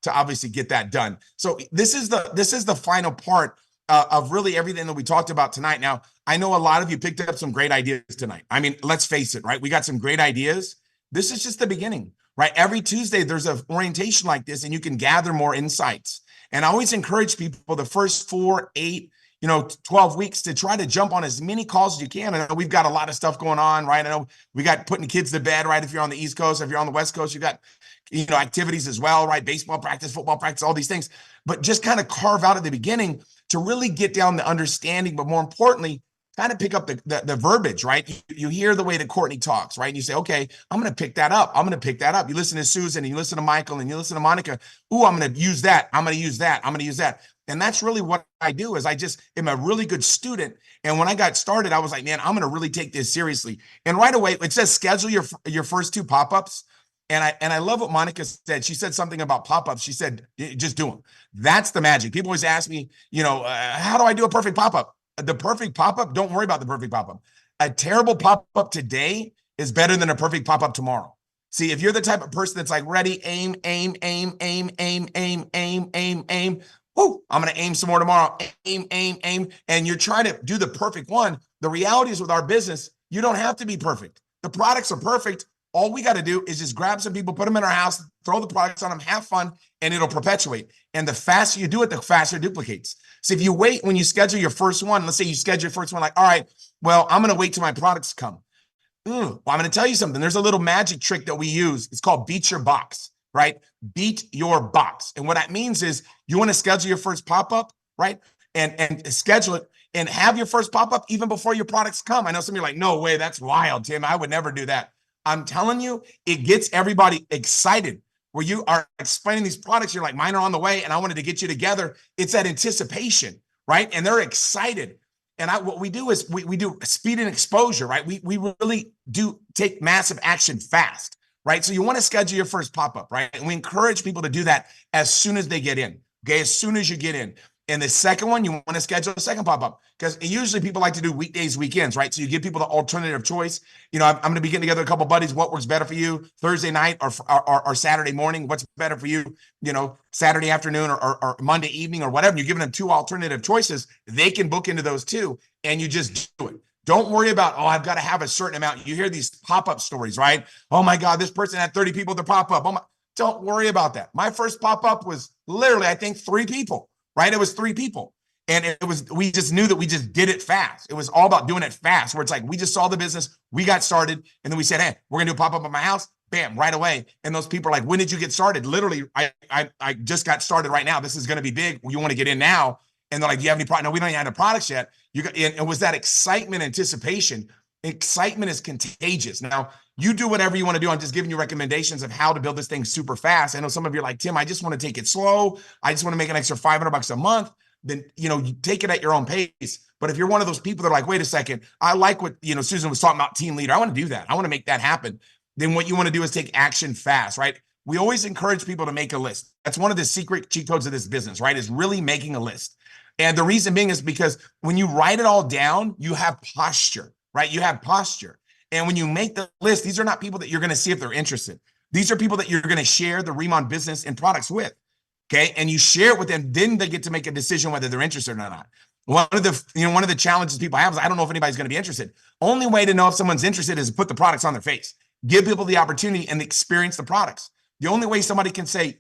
obviously get that done. So this is the final part of really everything that we talked about tonight. Now, I know a lot of you picked up some great ideas tonight. I mean, let's face it, right? We got some great ideas. This is just the beginning, right? Every Tuesday, there's an orientation like this, and you can gather more insights. And I always encourage people the first 4, 8, 12 weeks to try to jump on as many calls as you can. I know we've got a lot of stuff going on, right? I know we got putting kids to bed, right? If you're on the East Coast, if you're on the West Coast, you got activities as well, right? Baseball practice, football practice, all these things. But just kind of carve out at the beginning to really get down the understanding, but more importantly, kind of pick up the verbiage, right? You hear the way that Courtney talks, right? And you say, okay, I'm going to pick that up. I'm going to pick that up. You listen to Susan, and you listen to Michael, and you listen to Monica. Ooh, I'm going to use that. I'm going to use that. I'm going to use that. And that's really what I do, is I just am a really good student. And when I got started, I was like, man, I'm going to really take this seriously. And right away, it says schedule your first 2 pop-ups. And I love what Monica said. She said something about pop-ups. She said, just do them. That's the magic. People always ask me, how do I do a perfect pop-up? The perfect pop-up, don't worry about the perfect pop-up. A terrible pop-up today is better than a perfect pop-up tomorrow. See, if you're the type of person that's like ready, aim, aim, aim, aim, aim, aim, aim, aim, aim. Whoo, I'm going to aim some more tomorrow. Aim, aim, aim. And you're trying to do the perfect one. The reality is with our business, you don't have to be perfect. The products are perfect. All we got to do is just grab some people, put them in our house, throw the products on them, have fun, and it'll perpetuate. And the faster you do it, the faster it duplicates. So if you wait when you schedule your first one, let's say you schedule your first one, like, all right, well, I'm going to wait till my products come. Well, I'm going to tell you something. There's a little magic trick that we use. It's called beat your box, right? Beat your box. And what that means is you want to schedule your first pop-up, right? And schedule it and have your first pop-up even before your products come. I know some of you are like, no way, that's wild, Tim. I would never do that. I'm telling you, it gets everybody excited. Where you are explaining these products, you're like, mine are on the way, and I wanted to get you together. It's that anticipation, right? And they're excited. And what we do is we do speed and exposure, right? We really do take massive action fast, right? So you want to schedule your first pop-up, right? And we encourage people to do that as soon as they get in, okay? As soon as you get in. And the second one, you want to schedule a second pop-up because usually people like to do weekdays, weekends, right? So you give people the alternative choice. I'm going to be getting together a couple of buddies. What works better for you? Thursday night or Saturday morning? What's better for you? Saturday afternoon or Monday evening or whatever. You're giving them two alternative choices. They can book into those two and you just do it. Don't worry about, I've got to have a certain amount. You hear these pop-up stories, right? Oh my God, this person had 30 people to pop up. Don't worry about that. My first pop-up was literally, I think, 3 people. Right? It was 3 people. And we just knew that we just did it fast. It was all about doing it fast, where it's like, we just saw the business, we got started. And then we said, hey, we're going to do a pop-up at my house. Bam, right away. And those people are like, when did you get started? Literally, I just got started right now. This is going to be big. You want to get in now. And they're like, do you have any product? No, we don't even have the products yet. And it was that excitement, anticipation. Excitement is contagious. Now, you do whatever you want to do. I'm just giving you recommendations of how to build this thing super fast. I know some of you are like, Tim, I just want to take it slow. I just want to make an extra $500 a month. Then, you take it at your own pace. But if you're one of those people that are like, wait a second, I like what, Susan was talking about, team leader. I want to do that. I want to make that happen. Then what you want to do is take action fast, right? We always encourage people to make a list. That's one of the secret cheat codes of this business, right? Is really making a list. And the reason being is because when you write it all down, you have posture, right? You have posture. And when you make the list, these are not people that you're going to see if they're interested. These are people that you're going to share the Remon business and products with. Okay. And you share it with them, then they get to make a decision whether they're interested or not. One of the challenges people have is I don't know if anybody's going to be interested. Only way to know if someone's interested is to put the products on their face. Give people the opportunity and experience the products. The only way somebody can say,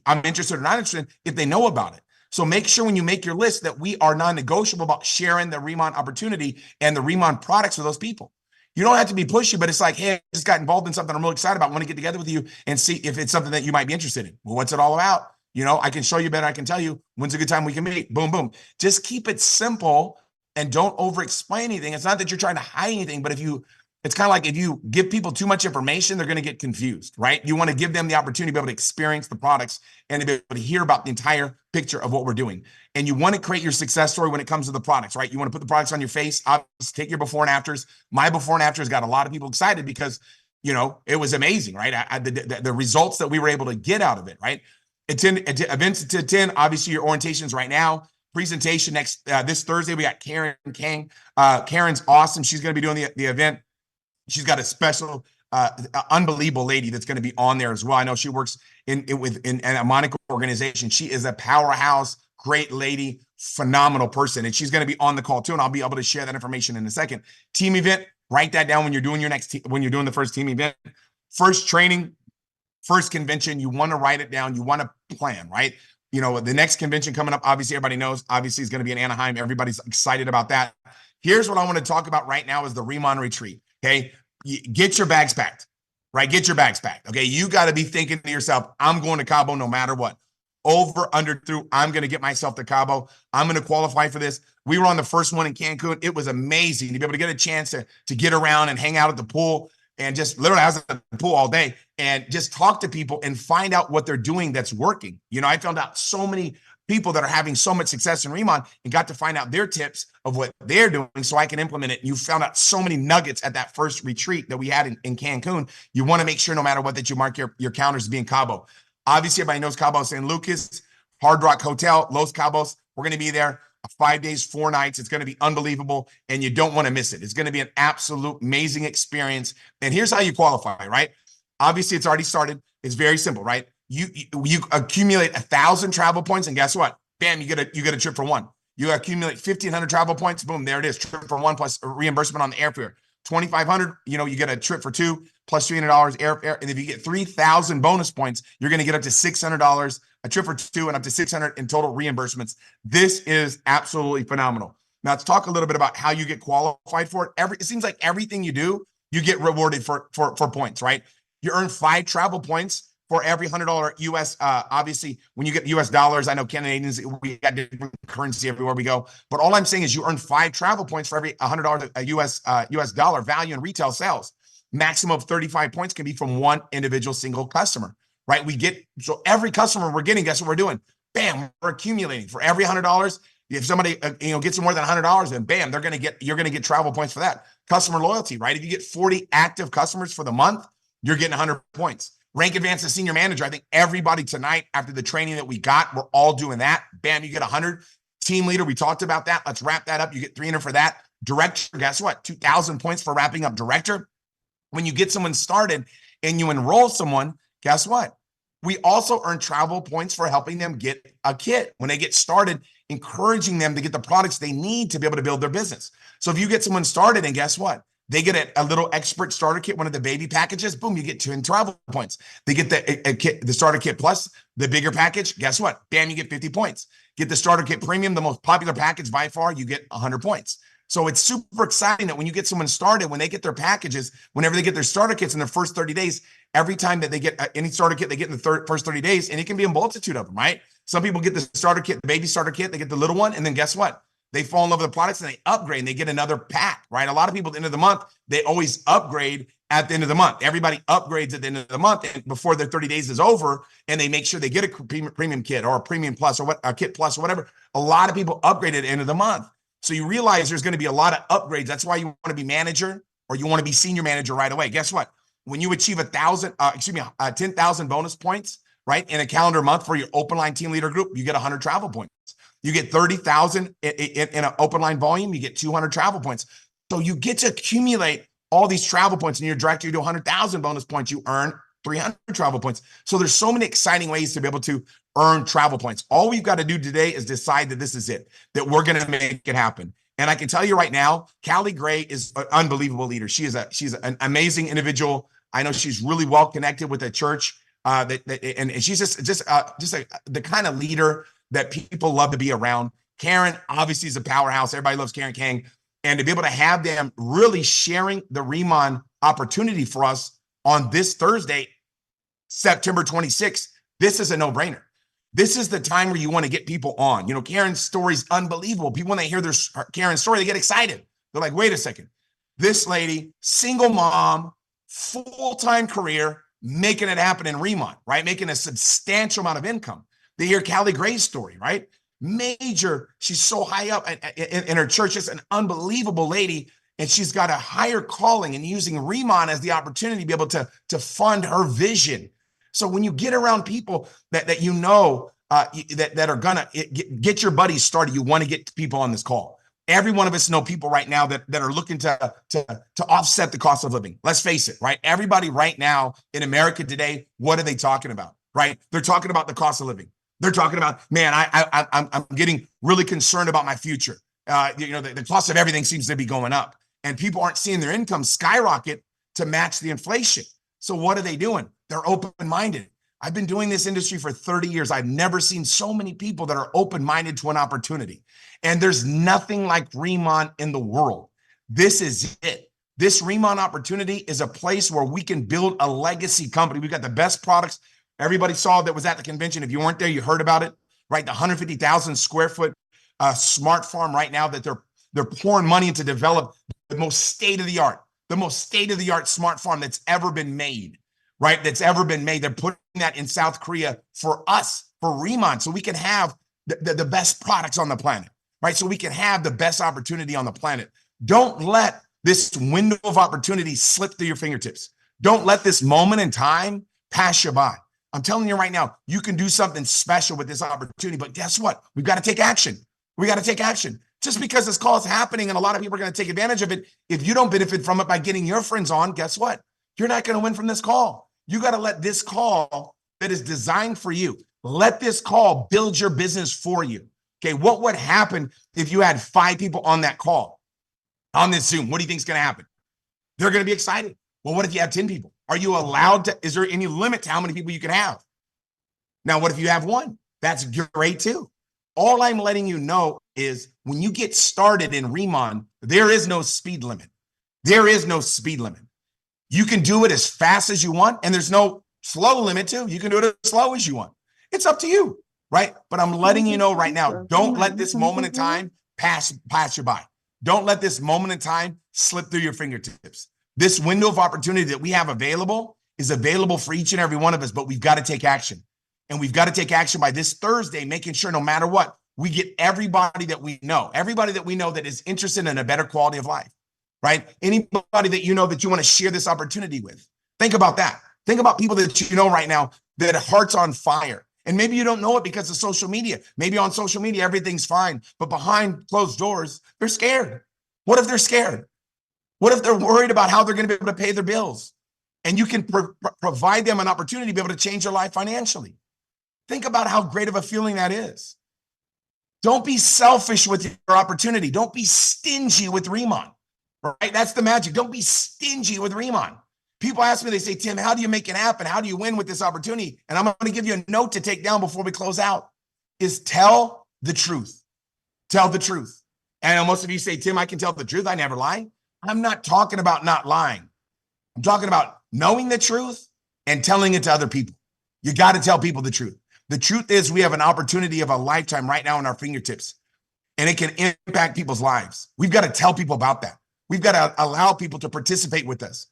I'm interested or not interested if they know about it. So make sure when you make your list that we are non-negotiable about sharing the Remon opportunity and the Remon products with those people. You don't have to be pushy, but it's like, hey, I just got involved in something I'm really excited about. I want to get together with you and see if it's something that you might be interested in. Well, what's it all about? I can show you better. I can tell you when's a good time we can meet. Boom, boom. Just keep it simple and don't over-explain anything. It's not that you're trying to hide anything, but it's kind of like if you give people too much information, they're going to get confused, right? You want to give them the opportunity to be able to experience the products and to be able to hear about the entire picture of what we're doing. And you want to create your success story when it comes to the products, right? You want to put the products on your face. Obviously, take your before and afters. My before and afters got a lot of people excited because, it was amazing, right? The results that we were able to get out of it, right? Events to attend, obviously your orientations right now. Presentation this Thursday, we got Karen Kang. Karen's awesome. She's going to be doing the event. She's got a special, unbelievable lady that's going to be on there as well. I know she works in a Monica organization. She is a powerhouse, great lady, phenomenal person. And she's going to be on the call too. And I'll be able to share that information in a second. Team event, write that down when you're doing when you're doing the first team event. First training, first convention, you want to write it down. You want to plan, right? The next convention coming up, obviously everybody knows, obviously is going to be in Anaheim. Everybody's excited about that. Here's what I want to talk about right now is the Remon retreat. Okay. Get your bags packed, right? Get your bags packed. Okay. You got to be thinking to yourself, I'm going to Cabo no matter what. Over, under, through. I'm going to get myself to Cabo. I'm going to qualify for this. We were on the first one in Cancun. It was amazing to be able to get a chance to get around and hang out at the pool and just literally I was at the pool all day and just talk to people and find out what they're doing that's working. I found out so many people that are having so much success in Remon and got to find out their tips of what they're doing so I can implement it. You found out so many nuggets at that first retreat that we had in Cancun. You want to make sure no matter what that you mark your calendars to be in Cabo. Obviously, everybody knows Cabo San Lucas, Hard Rock Hotel, Los Cabos. We're going to be there 5 days, 4 nights. It's going to be unbelievable, and you don't want to miss it. It's going to be an absolute amazing experience. And here's how you qualify, right? Obviously, it's already started. It's very simple, right? You accumulate 1,000 travel points, and guess what? Bam, you get a trip for one. You accumulate 1,500 travel points. Boom, there it is. Trip for one plus reimbursement on the airfare. 2,500. You get a trip for two plus $300 airfare. And if you get 3,000 bonus points, you're going to get up to $600 a trip for two and up to 600 in total reimbursements. This is absolutely phenomenal. Now let's talk a little bit about how you get qualified for it. It seems like everything you do, you get rewarded for points, right? You earn 5 travel points for every $100 US. Obviously, when you get US dollars, I know Canadians, we got different currency everywhere we go. But all I'm saying is you earn 5 travel points for every $100 US dollar value in retail sales. Maximum of 35 points can be from one individual single customer, right? So every customer we're getting, guess what we're doing? Bam, we're accumulating for every $100. If somebody gets more than $100, then bam, you're gonna get travel points for that. Customer loyalty, right? If you get 40 active customers for the month, you're getting 100 points. Rank advance to senior manager. I think everybody tonight, after the training that we got, we're all doing that. Bam, you get 100. Team leader, we talked about that. Let's wrap that up. You get 300 for that. Director, guess what? 2,000 points for wrapping up director. When you get someone started and you enroll someone, guess what? We also earn travel points for helping them get a kit. When they get started, encouraging them to get the products they need to be able to build their business. So if you get someone started and guess what? They get a little expert starter kit, one of the baby packages. Boom, you get 2 travel points. They get the starter kit plus the bigger package. Guess what? Bam, you get 50 points. Get the starter kit premium, the most popular package by far, you get 100 points. So it's super exciting that when you get someone started, when they get their packages, whenever they get their starter kits in their first 30 days, every time that they get any starter kit they get in the first 30 days, and it can be a multitude of them, right? Some people get the starter kit, the baby starter kit, they get the little one, and then guess what? They fall in love with the products and they upgrade and they get another pack, right? A lot of people at the end of the month, they always upgrade at the end of the month. Everybody upgrades at the end of the month and before their 30 days is over, and they make sure they get a premium kit or a premium plus or a kit plus or whatever. A lot of people upgrade at the end of the month. So you realize there's going to be a lot of upgrades. That's why you want to be manager or you want to be senior manager right away. Guess what? When you achieve 10,000 bonus points, right, in a calendar month for your open line team leader group, you get 100 travel points. You get 30,000 in an open line volume, you get 200 travel points. So you get to accumulate all these travel points, and your director, you do 100,000 bonus points, you earn 300 travel points. So there's so many exciting ways to be able to earn travel points. All we've got to do today is decide that this is it, that we're going to make it happen. And I can tell you right now, Callie Gray is an unbelievable leader. She's an amazing individual. I know she's really well connected with the church, and she's just the kind of leader that people love to be around. Karen obviously is a powerhouse. Everybody loves Karen Kang. And to be able to have them really sharing the Remon opportunity for us on this Thursday, September 26th, this is a no-brainer. This is the time where you want to get people on. Karen's story is unbelievable. People, when they hear Karen's story, they get excited. They're like, wait a second. This lady, single mom, full-time career, making it happen in Remon, right? Making a substantial amount of income. They hear Callie Gray's story, right? Major, she's so high up in her church, just an unbelievable lady, and she's got a higher calling and using Remon as the opportunity to be able to fund her vision. So when you get around people that that are gonna get your buddies started, you want to get people on this call. Every one of us know people right now that are looking to offset the cost of living. Let's face it, right? Everybody right now in America today, what are they talking about, right? They're talking about the cost of living. They're talking about, man, I'm getting really concerned about my future. The cost of everything seems to be going up, and people aren't seeing their income skyrocket to match the inflation. So what are they doing? They're open-minded. I've been doing this industry for 30 years. I've never seen so many people that are open-minded to an opportunity. And there's nothing like Remon in the world. This is it. This Remon opportunity is a place where we can build a legacy company. We've got the best products. Everybody saw that was at the convention. If you weren't there, you heard about it, right? The 150,000 square foot smart farm right now that they're pouring money into develop the most state-of-the-art smart farm that's ever been made, right? That's ever been made. They're putting that in South Korea for us, for Remon, so we can have the best products on the planet, right? So we can have the best opportunity on the planet. Don't let this window of opportunity slip through your fingertips. Don't let this moment in time pass you by. I'm telling you right now, you can do something special with this opportunity, but guess what? We've got to take action. We got to take action. Just because this call is happening and a lot of people are going to take advantage of it, if you don't benefit from it by getting your friends on, guess what? You're not going to win from this call. You got to let this call that is designed for you, let this call build your business for you. Okay, what would happen if you had 5 people on that call, on this Zoom? What do you think is going to happen? They're going to be excited. Well, what if you have 10 people? Are you allowed to, is there any limit to how many people you can have? Now, what if you have 1? That's great too. All I'm letting you know is when you get started in Remon, there is no speed limit. There is no speed limit. You can do it as fast as you want, and there's no slow limit too. You can do it as slow as you want. It's up to you, right? But I'm letting you know right now, don't let this moment in time pass you by. Don't let this moment in time slip through your fingertips. This window of opportunity that we have available is available for each and every one of us, but we've got to take action. And we've got to take action by this Thursday, making sure no matter what, we get everybody that we know that is interested in a better quality of life, right? Anybody that you know that you want to share this opportunity with. Think about that. Think about people that you know right now that heart's on fire. And maybe you don't know it because of social media. Maybe on social media, everything's fine, but behind closed doors, they're scared. What if they're scared? What if they're worried about how they're going to be able to pay their bills? And you can provide them an opportunity to be able to change their life financially. Think about how great of a feeling that is. Don't be selfish with your opportunity. Don't be stingy with Remon, right? That's the magic. Don't be stingy with Remon. People ask me, they say, Tim, how do you make it happen? How do you win with this opportunity? And I'm going to give you a note to take down before we close out, is tell the truth. Tell the truth. And most of you say, Tim, I can tell the truth. I never lie. I'm not talking about not lying. I'm talking about knowing the truth and telling it to other people. You got to tell people the truth. The truth is we have an opportunity of a lifetime right now in our fingertips, and it can impact people's lives. We've got to tell people about that. We've got to allow people to participate with us,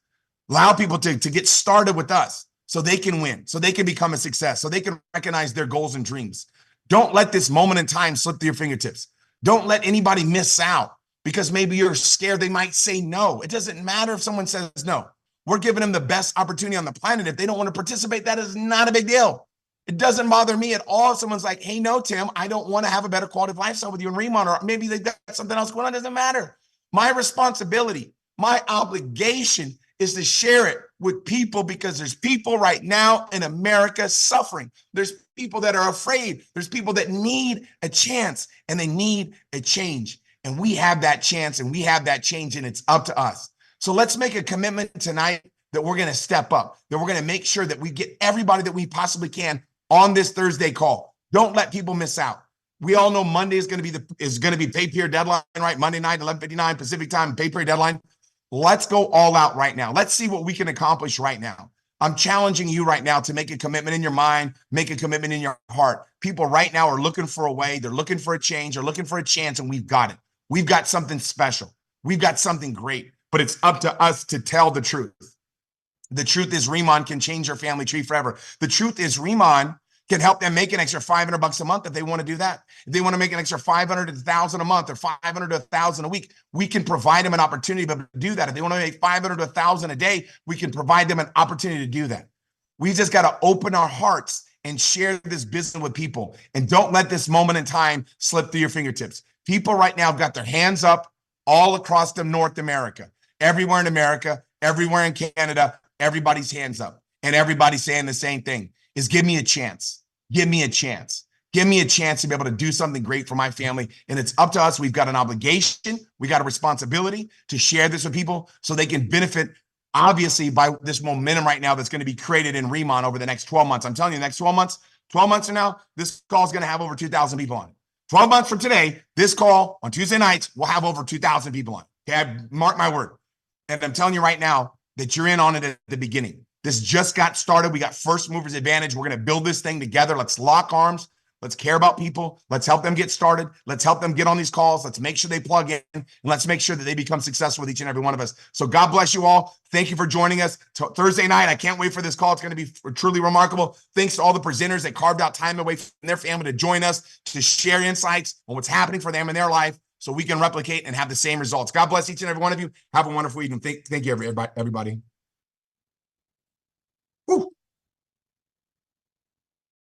allow people to get started with us so they can win, so they can become a success, so they can recognize their goals and dreams. Don't let this moment in time slip through your fingertips. Don't let anybody miss out because maybe you're scared they might say no. It doesn't matter if someone says no. We're giving them the best opportunity on the planet. If they don't want to participate, that is not a big deal. It doesn't bother me at all if someone's like, hey, no, Tim, I don't want to have a better quality of lifestyle with you in Remon, or maybe they got something else going on. It doesn't matter. My responsibility, my obligation is to share it with people because there's people right now in America suffering. There's people that are afraid. There's people that need a chance and they need a change. And we have that chance and we have that change, and it's up to us. So let's make a commitment tonight that we're going to step up, that we're going to make sure that we get everybody that we possibly can on this Thursday call. Don't let people miss out. We all know Monday is going to be pay period deadline, right? Monday night, 11:59 Pacific time, pay period deadline. Let's go all out right now. Let's see what we can accomplish right now. I'm challenging you right now to make a commitment in your mind, make a commitment in your heart. People right now are looking for a way. They're looking for a change. They're looking for a chance, and we've got it. We've got something special. We've got something great, but it's up to us to tell the truth. The truth is Remon can change your family tree forever. The truth is Remon can help them make an extra $500 a month if they want to do that. If they want to make an extra $500 to $1,000 a month or $500 to $1,000 a week, we can provide them an opportunity to do that. If they want to make $500 to $1,000 a day, we can provide them an opportunity to do that. We just got to open our hearts and share this business with people. And don't let this moment in time slip through your fingertips. People right now have got their hands up all across the North America, everywhere in America, everywhere in Canada. Everybody's hands up, and everybody's saying the same thing, is give me a chance. Give me a chance. Give me a chance to be able to do something great for my family. And it's up to us. We've got an obligation. We got a responsibility to share this with people so they can benefit, obviously, by this momentum right now that's going to be created in Remon over the next 12 months. I'm telling you, the next 12 months from now, this call is going to have over 2,000 people on it. 12 months from today, this call on Tuesday nights will have over 2,000 people on it. Okay, mark my word. And I'm telling you right now, that you're in on it at the beginning. This just got started. We got first movers advantage. We're going to build this thing together. Let's lock arms. Let's care about people. Let's help them get started. Let's help them get on these calls. Let's make sure they plug in, and let's make sure that they become successful with each and every one of us. So God bless you all. Thank you for joining us Thursday night. I can't wait for this call. It's going to be truly remarkable. Thanks to all the presenters that carved out time away from their family to join us, to share insights on what's happening for them in their life so we can replicate and have the same results. God bless each and every one of you. Have a wonderful evening. Thank you, everybody. Woo.